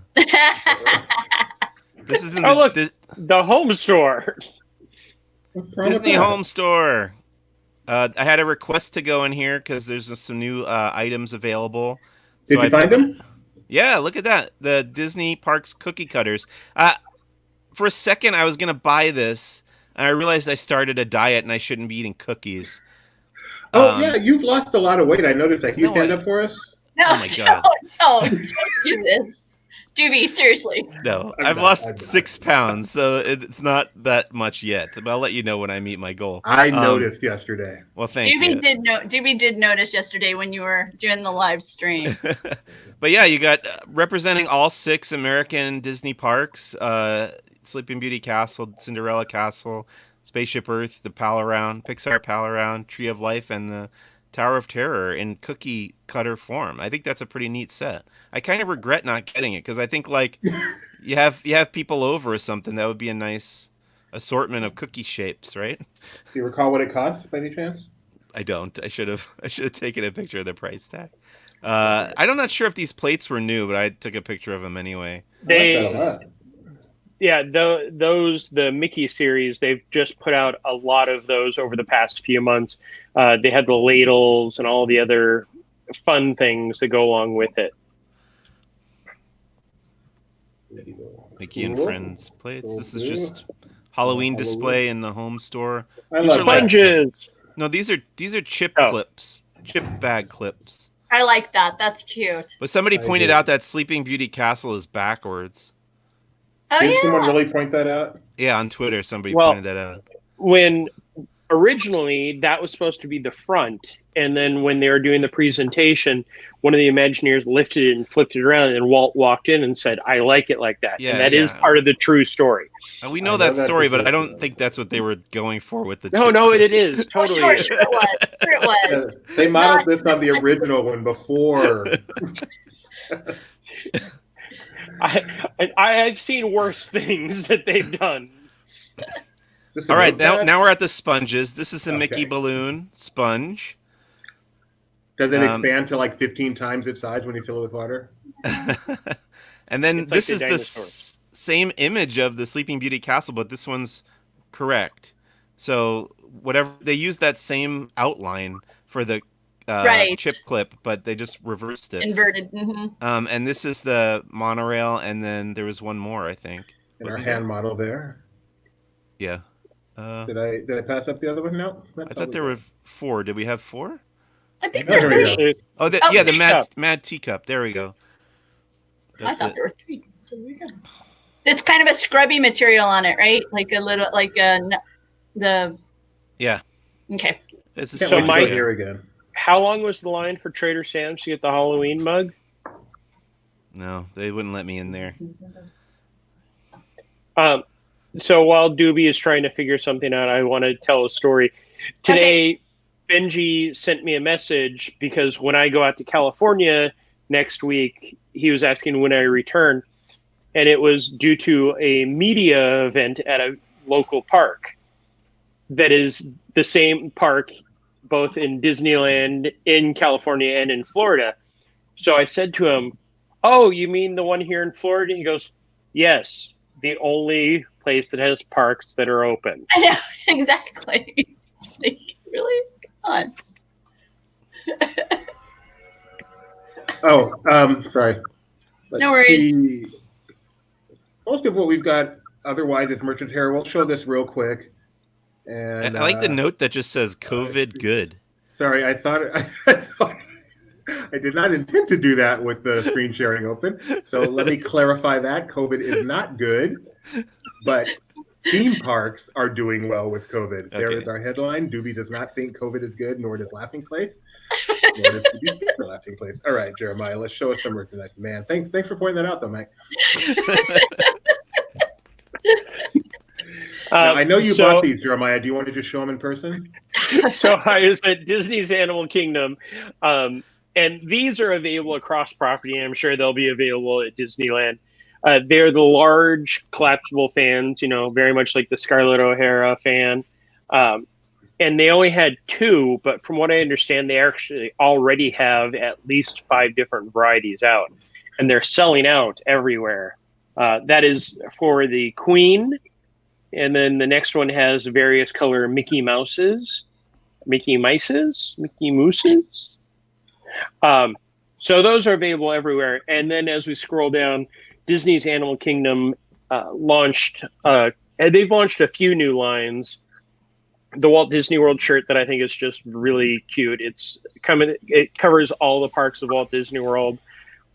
This is in the home store. Disney Home Store. I had a request to go in here because there's some new items available. Did you find them? Yeah, look at that. The Disney Parks cookie cutters. For a second, I was going to buy this, and I realized I started a diet and I shouldn't be eating cookies. Yeah, you've lost a lot of weight. I noticed that. Can you stand up for us? No, oh my God. Don't do this. Doobie, seriously. No, I've lost 6 pounds, so it's not that much yet. But I'll let you know when I meet my goal. I noticed yesterday. Well, thank you. Doobie did notice yesterday when you were doing the live stream. But yeah, you got representing all 6 American Disney parks: Sleeping Beauty Castle, Cinderella Castle, Spaceship Earth, the Pal Around, Pixar Pal Around, Tree of Life, and the Tower of Terror in cookie cutter form. I think that's a pretty neat set. I kind of regret not getting it because I think like you have people over or something, that would be a nice assortment of cookie shapes, right? Do you recall what it costs by any chance? I don't. I should have taken a picture of the price tag. I'm not sure if these plates were new, but I took a picture of them anyway. Yeah, the Mickey series, they've just put out a lot of those over the past few months. They had the ladles and all the other fun things that go along with it. Mickey and Cool. Friends plates. This is Cool. just Halloween Halloween. display in the home store. I These love are like Sponges. no, these are chip Oh. clips, chip bag clips. I like that. That's cute. But somebody I pointed do. out that Sleeping Beauty Castle is backwards. Oh Did yeah. someone really point that out? Yeah, on Twitter somebody Well- pointed that out. When originally that was supposed to be the front, and then when they were doing the presentation, one of the Imagineers lifted it and flipped it around, and Walt walked in and said, "I like it like that." Yeah, and that is yeah. part of the true story. We I know know that that story, but I because- don't think that's what they were going for with the. No, chip no, it clips. is Oh, totally. sure, is. sure it was. Sure it was. They modeled Not- this on the original one before. I've seen worse things that they've done. Is this a All right, notepad? now we're at the sponges. This is a Mickey Okay. balloon sponge. Does it um, expand to like 15 times its size when you fill it with water? And then It's like this the is the dinosaur. same image of the Sleeping Beauty castle, but this one's correct. So whatever they used that same outline for the Right. chip clip, but they just reversed it. Inverted. hmm And this is the monorail, and then there was one more, I think. And our Wasn't there? hand model there. Yeah. Did I pass up the other one? No. I thought there were 4. Did we have 4? I think Oh, there's here we three. go. Oh, the, Oh, yeah, the teacup. mad teacup. There we go. I That's thought it. there were 3. So there we go. It's kind of a scrubby material on it, right? Like a little, the. Yeah. Okay. It's the Can't So wait to my- go here again. How long was the line for Trader Sam's to get the Halloween mug? No, they wouldn't let me in there. So while Doobie is trying to figure something out, I want to tell a story. Today, Benji sent me a message because when I go out to California next week, he was asking when I return, and it was due to a media event at a local park that is the same park both in Disneyland in California and in Florida. So I said to him, "Oh, you mean the one here in Florida?" He goes, "Yes, the only place that has parks that are open." I know, exactly. Like, really? Come on. Sorry. Let's No worries. see. Most of what we've got otherwise is merchant's hair. We'll show this real quick. And I like the note that just says COVID good. Sorry, I thought I did not intend to do that with the screen sharing open. So let me clarify that. COVID is not good, but theme parks are doing well with COVID. There Okay. is our headline. Doobie does not think COVID is good, nor does Laughing Place. Nor does Doobie speak for Laughing Place. All right, Jeremiah, let's show us some merchandise. Man, thanks for pointing that out, though, Mike. Now, I know you bought these, Jeremiah. Do you want to just show them in person? So I was at Disney's Animal Kingdom, and these are available across property, and I'm sure they'll be available at Disneyland. They're the large collapsible fans, very much like the Scarlett O'Hara fan. And they only had 2, but from what I understand, they actually already have at least 5 different varieties out, and they're selling out everywhere. That is for the Queen. And then the next one has various color Mickey Mooses. So those are available everywhere. And then as we scroll down, Disney's Animal Kingdom launched, they've launched a few new lines. The Walt Disney World shirt that I think is just really cute. It covers all the parks of Walt Disney World.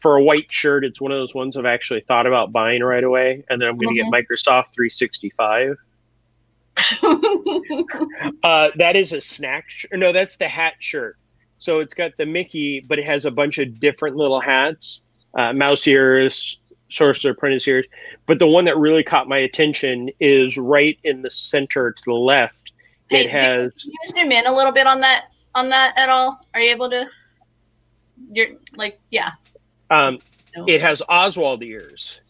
For a white shirt, it's one of those ones I've actually thought about buying right away. And then I'm going to get Microsoft 365. That is a snack. No, that's the hat shirt. So it's got the Mickey, but it has a bunch of different little hats, mouse ears, sorcerer apprentice ears. But the one that really caught my attention is right in the center to the left. Hey, It has. can you zoom in a little bit on that at all? Are you able to? You're like, yeah. It has Oswald ears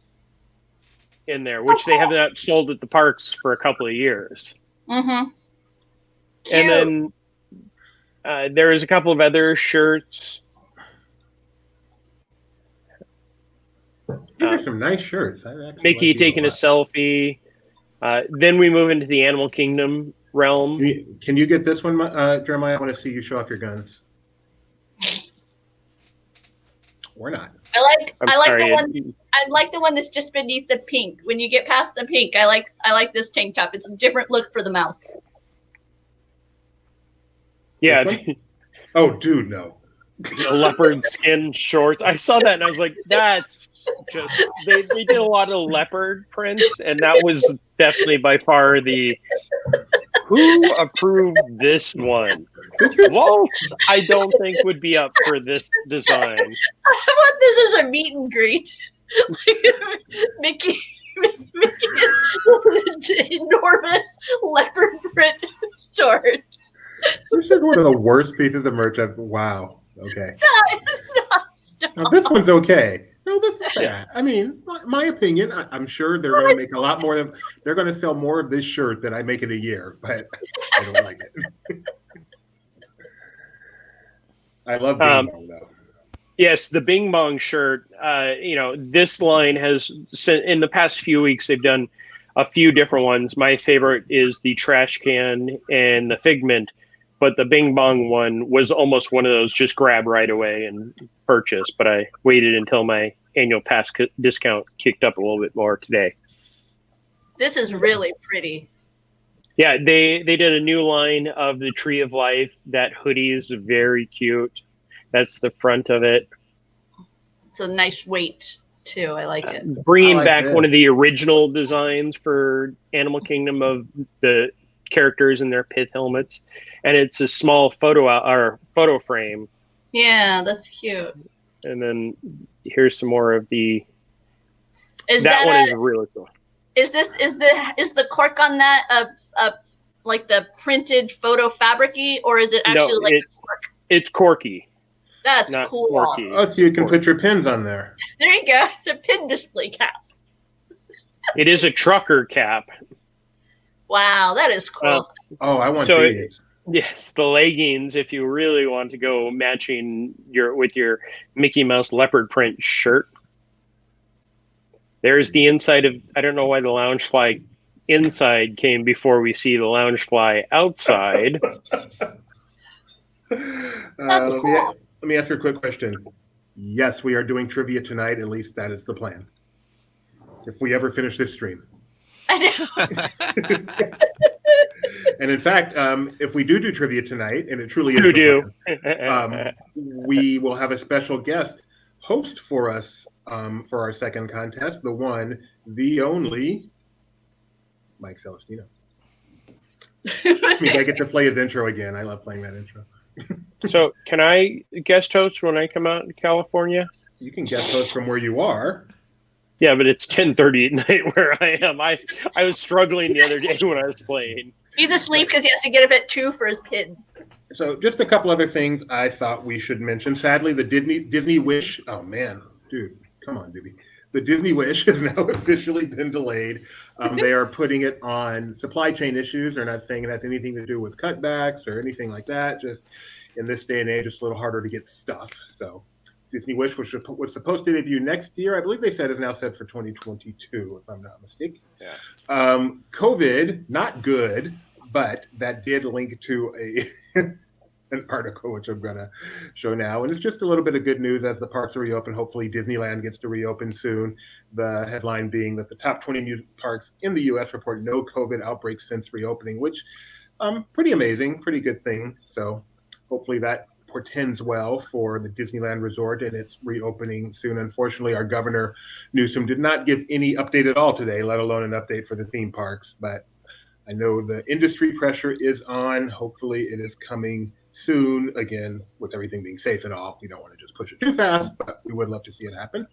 in there, which they have not sold at the parks for a couple of years. Mm-hmm. And then there is a couple of other shirts. These are some nice shirts. I actually Mickey like these taking a lot. selfie. Then we move into the Animal Kingdom realm. Can you get this one, Jeremiah? I want to see you show off your guns. Or not. I like sorry, the one. I like the one that's just beneath the pink. When you get past the pink, I like this tank top. It's a different look for the mouse. Yeah, Oh, dude, no. the leopard skin shorts. I saw that and I was like, that's just they did a lot of leopard prints, and that was definitely by far the who approved this one. Walt, I don't think would be up for this design. I want this as a meet and greet. Mickey enormous leopard print shorts. This is one of the worst pieces of merch I've. Wow. Okay. No, it's not. Stop. Now, this one's okay. No, this is bad. I mean, my opinion. I'm sure they're going to make a lot more of. They're going to sell more of this shirt than I make in a year, but I don't like it. I love Bing Bong though. Yes, the Bing Bong shirt. This line has in the past few weeks they've done a few different ones. My favorite is the trash can and the figment, but the Bing Bong one was almost one of those just grab right away and purchase. But I waited until my annual pass discount kicked up a little bit more today. This is really pretty. Yeah, they did a new line of the Tree of Life. That hoodie is very cute. That's the front of it. It's a nice weight too. I like it. Bringing like back this. one of the original designs for Animal Kingdom of the characters in their pith helmets, and it's a small photo frame. Yeah, that's cute. And then here's some more of the. Is that that one is really cool. Is the cork on that like the printed photo fabric-y, or is it actually a cork? It's corky. That's not cool. corky. Oh, so you can put your pins on there. There you go. It's a pin display cap. It is a trucker cap. Wow, that is cool. Oh, I want these. Yes, the leggings. If you really want to go matching with your Mickey Mouse leopard print shirt. There's the inside of. I don't know why the Loungefly inside came before we see the Loungefly outside. That's cool. Let me ask you a quick question. Yes, we are doing trivia tonight. At least that is the plan. If we ever finish this stream. I know. And in fact, if we do trivia tonight, and it truly is, we will have a special guest host for us for our second contest. The one, the only, Mike Celestino. I get to play his intro again. I love playing that intro. So, can I guest host when I come out to California? You can guest host from where you are. Yeah, but it's 10:30 at night where I am. I was struggling the other day when I was playing. He's asleep because he has to get up at 2 for his kids. So, just a couple other things I thought we should mention. Sadly, the Disney Wish. Oh man, dude, come on, Doobie. The Disney Wish has now officially been delayed. They are putting it on supply chain issues. They're not saying it has anything to do with cutbacks or anything like that. Just in this day and age, it's a little harder to get stuff. So Disney Wish was supposed to debut next year. I believe they said is now set for 2022, if I'm not mistaken. Yeah. COVID, not good, but that did link to an article, which I'm going to show now. And it's just a little bit of good news as the parks reopen. Hopefully Disneyland gets to reopen soon. The headline being that the top 20 amusement parks in the U.S. report no COVID outbreaks since reopening, which pretty amazing, pretty good thing. So hopefully that portends well for the Disneyland Resort and its reopening soon. Unfortunately, our Governor Newsom did not give any update at all today, let alone an update for the theme parks. But I know the industry pressure is on. Hopefully it is coming soon. Again, with everything being safe and all, we don't want to just push it too fast, but we would love to see it happen.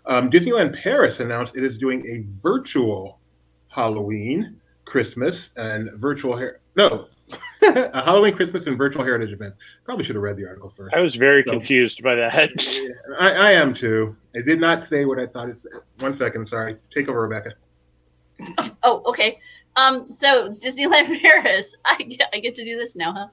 Disneyland Paris announced it is doing a virtual Halloween, Christmas, and a Halloween, Christmas, and virtual heritage events. Probably should have read the article first. I was very confused by that. I am too. I did not say what I thought it said. 1 second, sorry. Take over, Rebecca. Oh, okay. So Disneyland Paris, I get to do this now, huh?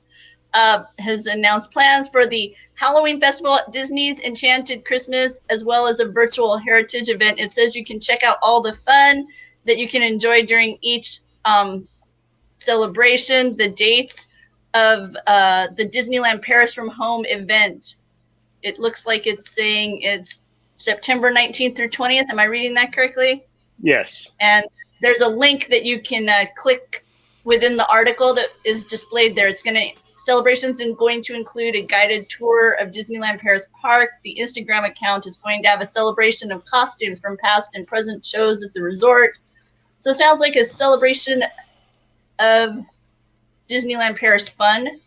has announced plans for the Halloween festival at Disney's Enchanted Christmas, as well as a virtual heritage event. It says you can check out all the fun that you can enjoy during each celebration. The dates of the Disneyland Paris from Home event. It looks like it's saying it's September 19th through 20th. Am I reading that correctly? Yes. And there's a link that you can click within the article that is displayed there. Celebrations are going to include a guided tour of Disneyland Paris Park. The Instagram account is going to have a celebration of costumes from past and present shows at the resort. So it sounds like a celebration of Disneyland Paris fun.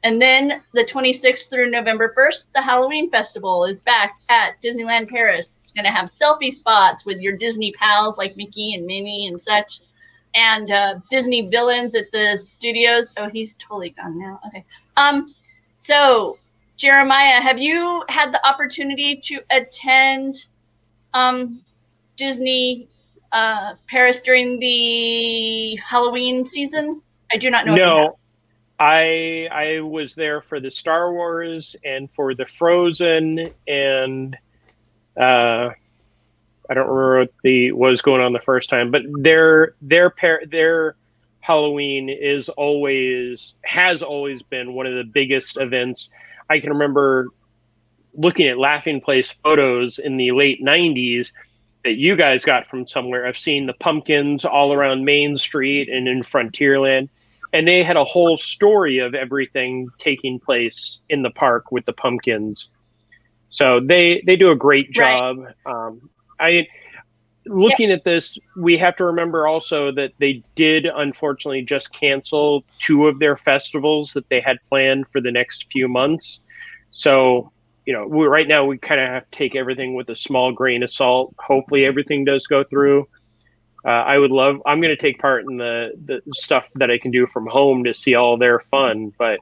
And then the 26th through November 1st, the Halloween Festival is back at Disneyland Paris. It's going to have selfie spots with your Disney pals like Mickey and Minnie and such, and Disney villains at the studios. Oh, he's totally gone now. Okay. So, Jeremiah, have you had the opportunity to attend Disney Paris during the Halloween season? I do not know. No. I was there for the Star Wars and for the Frozen, and I don't remember what was going on the first time, but their Halloween has always been one of the biggest events. I can remember looking at Laughing Place photos in the late 90s that you guys got from somewhere. I've seen the pumpkins all around Main Street and in Frontierland. And they had a whole story of everything taking place in the park with the pumpkins. So they do a great job. Right. Looking at this, we have to remember also that they did unfortunately just cancel 2 of their festivals that they had planned for the next few months. So, right now we kind of have to take everything with a small grain of salt. Hopefully everything does go through. I'm going to take part in the stuff that I can do from home to see all their fun, but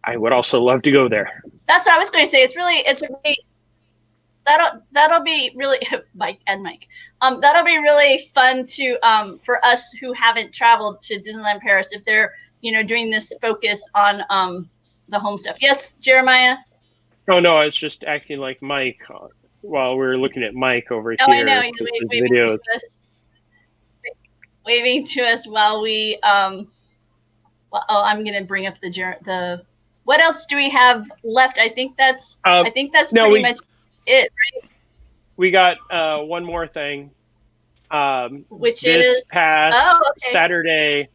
I would also love to go there. That's what I was going to say. That'll be really Mike. That'll be really fun to for us who haven't traveled to Disneyland Paris if they're doing this focus on the home stuff. Yes, Jeremiah. Oh no, I was just acting like Mike while we were looking at Mike over here. Oh, I know. Waving to us while we I'm going to bring up the what else do we have left? I think that's pretty much it, right? We got one more thing. Which is past Saturday.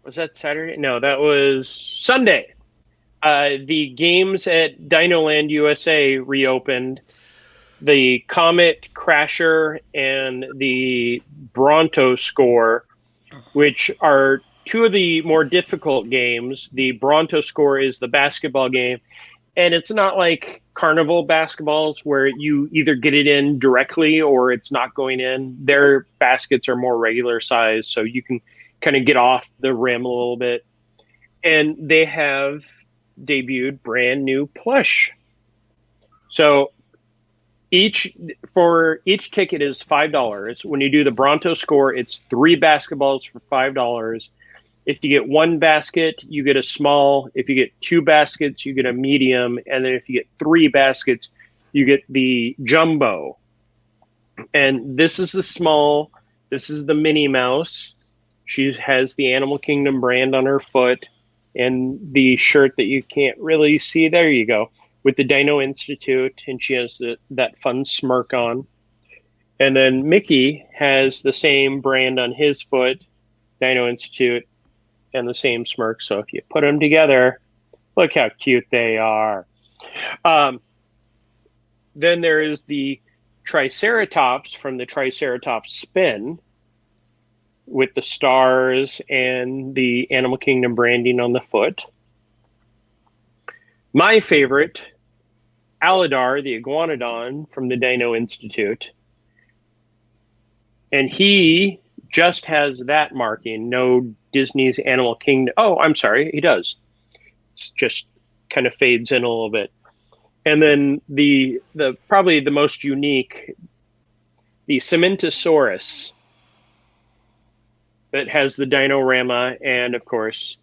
Was that Saturday? No, that was Sunday. The games at Dinoland USA reopened. The Comet Crasher and the Bronto Score, which are 2 of the more difficult games. The Bronto Score is the basketball game, and it's not like carnival basketballs where you either get it in directly or it's not going in. Their baskets are more regular size, so you can kind of get off the rim a little bit. And they have debuted brand new plush. So each ticket is $5. When you do the Bronto Score, it's 3 basketballs for $5. If you get 1 basket, you get a small. If you get 2 baskets, you get a medium. And then if you get 3 baskets, you get the jumbo. And this is the small. This is the Minnie Mouse. She has the Animal Kingdom brand on her foot and the shirt that you can't really see. There you go. With the Dino Institute, and she has that fun smirk on. And then Mickey has the same brand on his foot, Dino Institute, and the same smirk. So if you put them together, look how cute they are. Then there is the Triceratops from the Triceratops Spin with the stars and the Animal Kingdom branding on the foot. My favorite, Aladar, the Iguanodon from the Dino Institute. And he just has that marking, no Disney's Animal Kingdom. Oh, I'm sorry, he does. It's just kind of fades in a little bit. And then the probably the most unique, the Cementosaurus, that has the dinorama and, of course,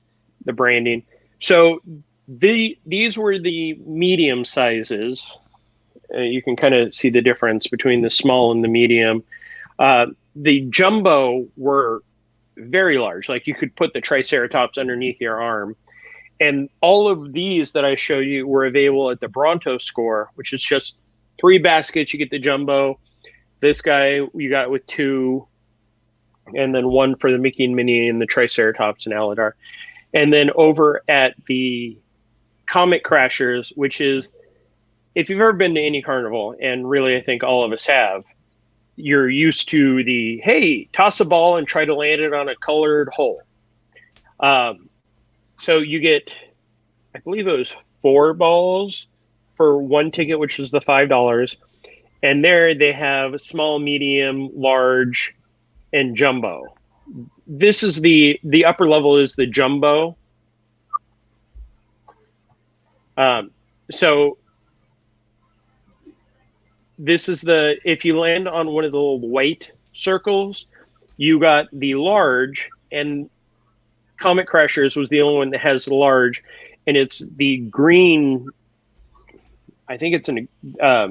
the branding. So these were the medium sizes. You can kind of see the difference between the small and the medium. The jumbo were very large. Like you could put the Triceratops underneath your arm. And all of these that I showed you were available at the Bronto score, which is just 3 baskets. You get the jumbo. This guy you got with 2, and then 1 for the Mickey and Minnie and the Triceratops and Aladar. And then over at the Comet Crashers, which is, if you've ever been to any carnival, and really I think all of us have, you're used to the, hey, toss a ball and try to land it on a colored hole. So you get, I believe it was 4 balls for 1 ticket, which is the $5. And there they have small, medium, large, and jumbo. This is the upper level is the jumbo. So this is if you land on one of the little white circles, you got the large, and Comet Crashers was the only one that has the large, and it's the green. I think it's I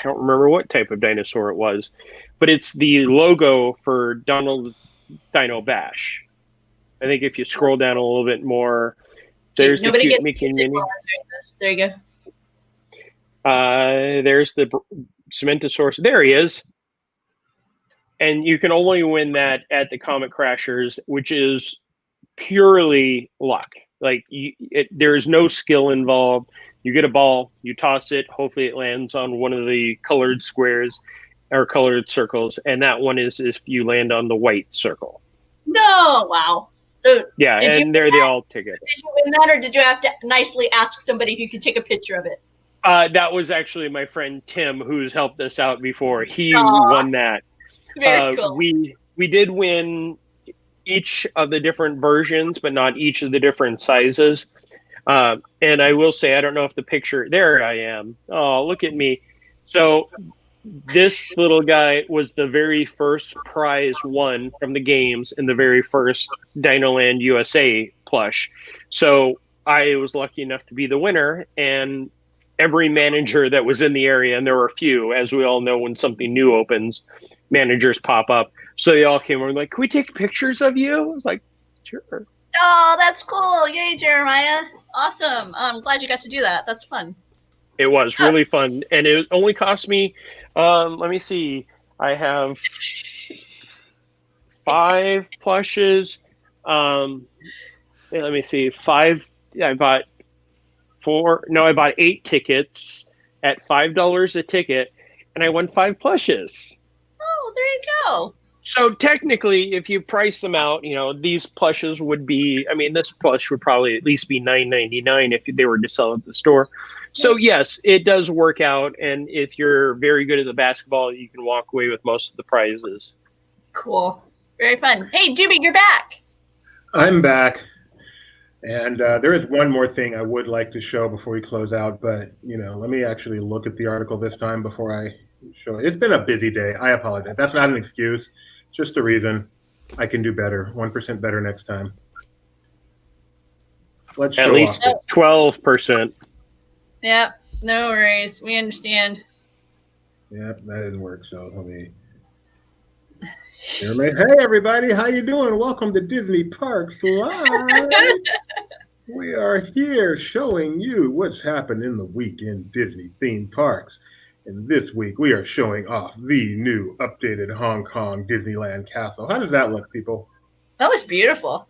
don't remember what type of dinosaur it was, but it's the logo for Donald Dino Bash. I think if you scroll down a little bit more, there's the cute Mickey and Minnie. There you go. There's the Cementosaurus. There he is. And you can only win that at the Comet Crashers, which is purely luck. Like there is no skill involved. You get a ball, you toss it. Hopefully it lands on one of the colored squares or colored circles. And that one is if you land on the white circle. No, wow. So yeah, and there they all take it. Did you win that, or did you have to nicely ask somebody if you could take a picture of it? That was actually my friend Tim, who's helped us out before. He won that. Very cool. We did win each of the different versions, but not each of the different sizes. And I will say, I don't know if the picture, there I am. Oh, look at me. So this little guy was the very first prize won from the games in the very first Dinoland USA plush. So I was lucky enough to be the winner, and every manager that was in the area, and there were a few, as we all know, when something new opens, managers pop up. So they all came over like, can we take pictures of you? I was like, sure. Oh, that's cool. Yay, Jeremiah. Awesome. I'm glad you got to do that. That's fun. It was really fun. And it only cost me, let me see, I have 5 plushes. Let me see, 5, I bought 8 tickets at $5 a ticket, and I won 5 plushes. Oh, there you go. So technically, if you price them out, these plushes would be, this plush would probably at least be $9.99 if they were to sell at the store. So yes, it does work out. And if you're very good at the basketball, you can walk away with most of the prizes. Cool. Very fun. Hey, Doobie, you're back. I'm back. And there is one more thing I would like to show before we close out. But, let me actually look at the article this time before I show it. It's been a busy day. I apologize. That's not an excuse. It's just a reason. I can do better. 1% better next time. Let's show at least 12%. Yep. No worries. We understand. Yep, that didn't work. So let me. Hey, everybody. How you doing? Welcome to Disney Parks Live. We are here showing you what's happened in the week in Disney theme parks. And this week, we are showing off the new updated Hong Kong Disneyland Castle. How does that look, people? That looks beautiful.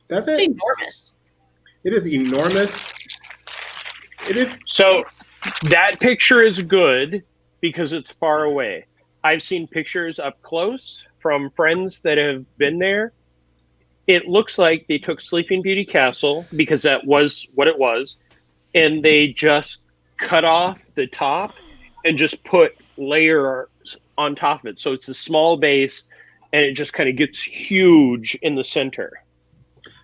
That's It's it. enormous. It is enormous. It is. So that picture is good because it's far away. I've seen pictures up close from friends that have been there. It looks like they took Sleeping Beauty Castle, because that was what it was, and they just cut off the top and just put layers on top of it. So it's a small base, and it just kind of gets huge in the center.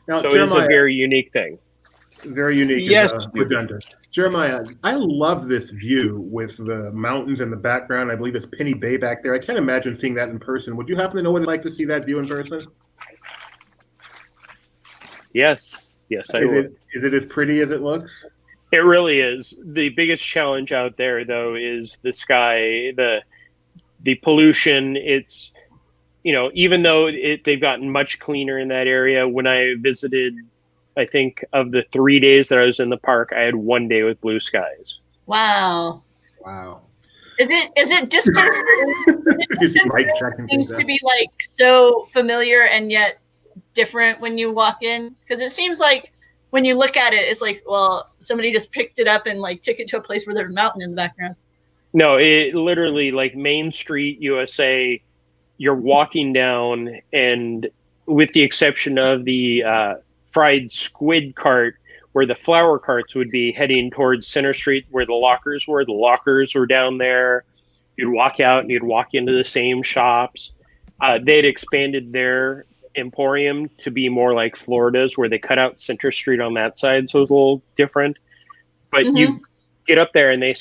Now, so it's a very unique thing. Very unique. Yes. Redundant. Jeremiah, I love this view with the mountains in the background. I believe it's Penny Bay back there. I can't imagine seeing that in person. Would you happen to know what it'd like to see that view in person? Yes. Yes, I would. Is it as pretty as it looks? It really is. The biggest challenge out there, though, is the sky, the pollution. It's, even though they've gotten much cleaner in that area. When I visited, I think of the 3 days that I was in the park, I had 1 day with blue skies. Wow. Wow. Is it disconcerting? You see Mike checking Seems things to out. be like so familiar and yet different when you walk in, because it seems like when you look at it, it's like, well, somebody just picked it up and like took it to a place where there's a mountain in the background. No, it literally, like Main Street USA, you're walking down, and with the exception of the fried squid cart, where the flower carts would be heading towards Center Street, where the lockers were down there. You'd walk out and you'd walk into the same shops. They'd expanded their emporium to be more like Florida's, where they cut out Center Street on that side, so it was a little different. But you get up there and they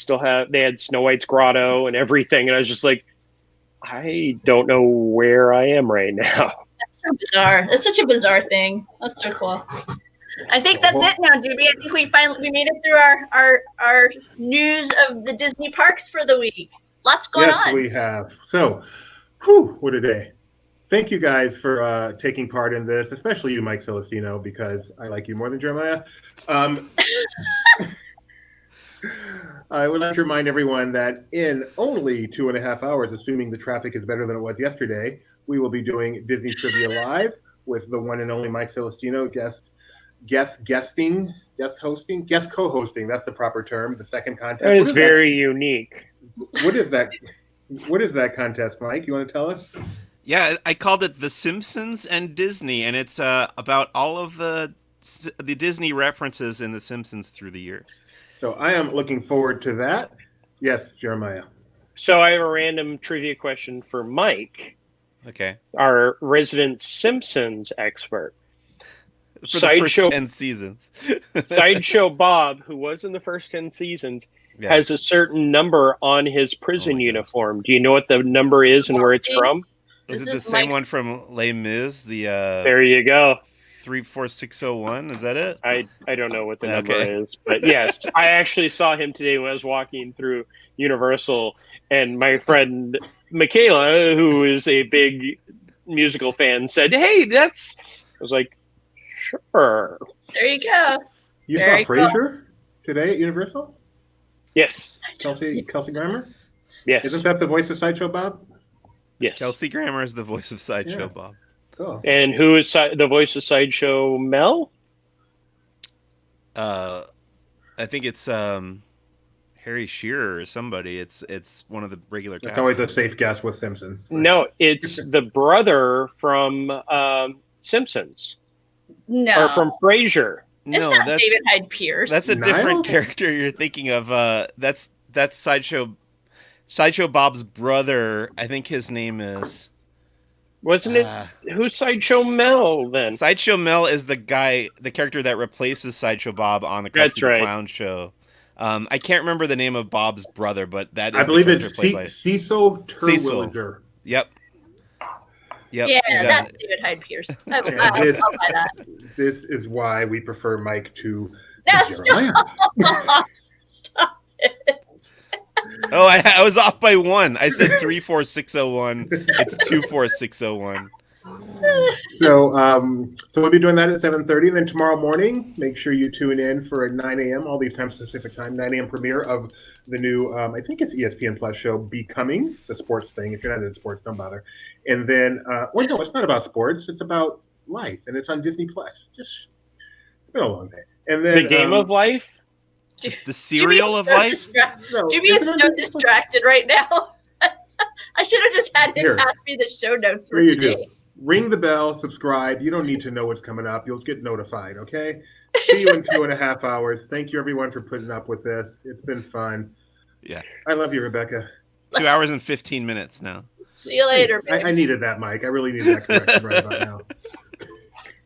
had Snow White's grotto and everything, and I was just like, I don't know where I am right now. That's so bizarre. That's such a bizarre thing. That's so cool. I think that's it now, Doobie. I think we made it through our news of the Disney parks for the week. Lots going on. Yes, we have. So, whew, what a day. Thank you guys for taking part in this, especially you, Mike Celestino, because I like you more than Jeremiah. I would like to remind everyone that in only 2.5 hours, assuming the traffic is better than it was yesterday, we will be doing Disney Trivia Live with the one and only Mike Celestino guest co-hosting. That's the proper term. The second contest. That is very unique. What is that? What is that contest, Mike? You want to tell us? Yeah, I called it The Simpsons and Disney, and it's about all of the Disney references in The Simpsons through the years. So I am looking forward to that. Yes, Jeremiah. So I have a random trivia question for Mike, Okay. our resident Simpsons expert. For the first 10 seasons. Sideshow Bob, who was in the first 10 seasons, has a certain number on his prison uniform. Do you know what the number is and where it's from? Is it the same one from Les Mis? There you go. 34601, is that it? I don't know what the number is, but yes, I actually saw him today when I was walking through Universal, and my friend Michaela, who is a big musical fan, said, "Hey, I was like, sure." There you go. You saw Frasier today at Universal? Yes. Kelsey Grammer? Yes. Isn't that the voice of Sideshow Bob? Yes. Kelsey Grammer is the voice of Sideshow Bob. Cool. And who is the voice of Sideshow Mel? I think it's Harry Shearer or somebody. It's one of the regular cast. That's always a safe guess with Simpsons. No, it's the brother from Simpsons. No. Or from Frasier. It's not David Hyde Pierce. That's a different character you're thinking of. That's Sideshow Bob's brother. I think his name is... Wasn't it? Who's Sideshow Mel then? Sideshow Mel is the character that replaces Sideshow Bob on the Krusty the Clown show. I can't remember the name of Bob's brother, but that is I believe it's Cecil Terwilliger. Yep. Yeah, that's David Hyde Pierce. I'll buy that. This is why we prefer Mike to Jeremiah. Stop it. Oh, I was off by one. I said 34601. It's 24601. So we'll be doing that at 7:30. Then tomorrow morning, make sure you tune in for a 9 a.m. all these times Pacific time, 9 a.m. premiere of the new, I think it's ESPN Plus show, Becoming. It's a sports thing. If you're not into sports, don't bother. And then, well, no, it's not about sports. It's about life, and it's on Disney Plus. It's been a long day. And then the Game of Life. The cereal of life? Jimmy is so distracted right now. I should have just had him ask me the show notes for today. Ring the bell, subscribe. You don't need to know what's coming up. You'll get notified, okay? See you in 2.5 hours. Thank you, everyone, for putting up with this. It's been fun. Yeah. I love you, Rebecca. 2 hours and 15 minutes now. See you later, baby. I needed that, Mike. I really needed that correction right about now.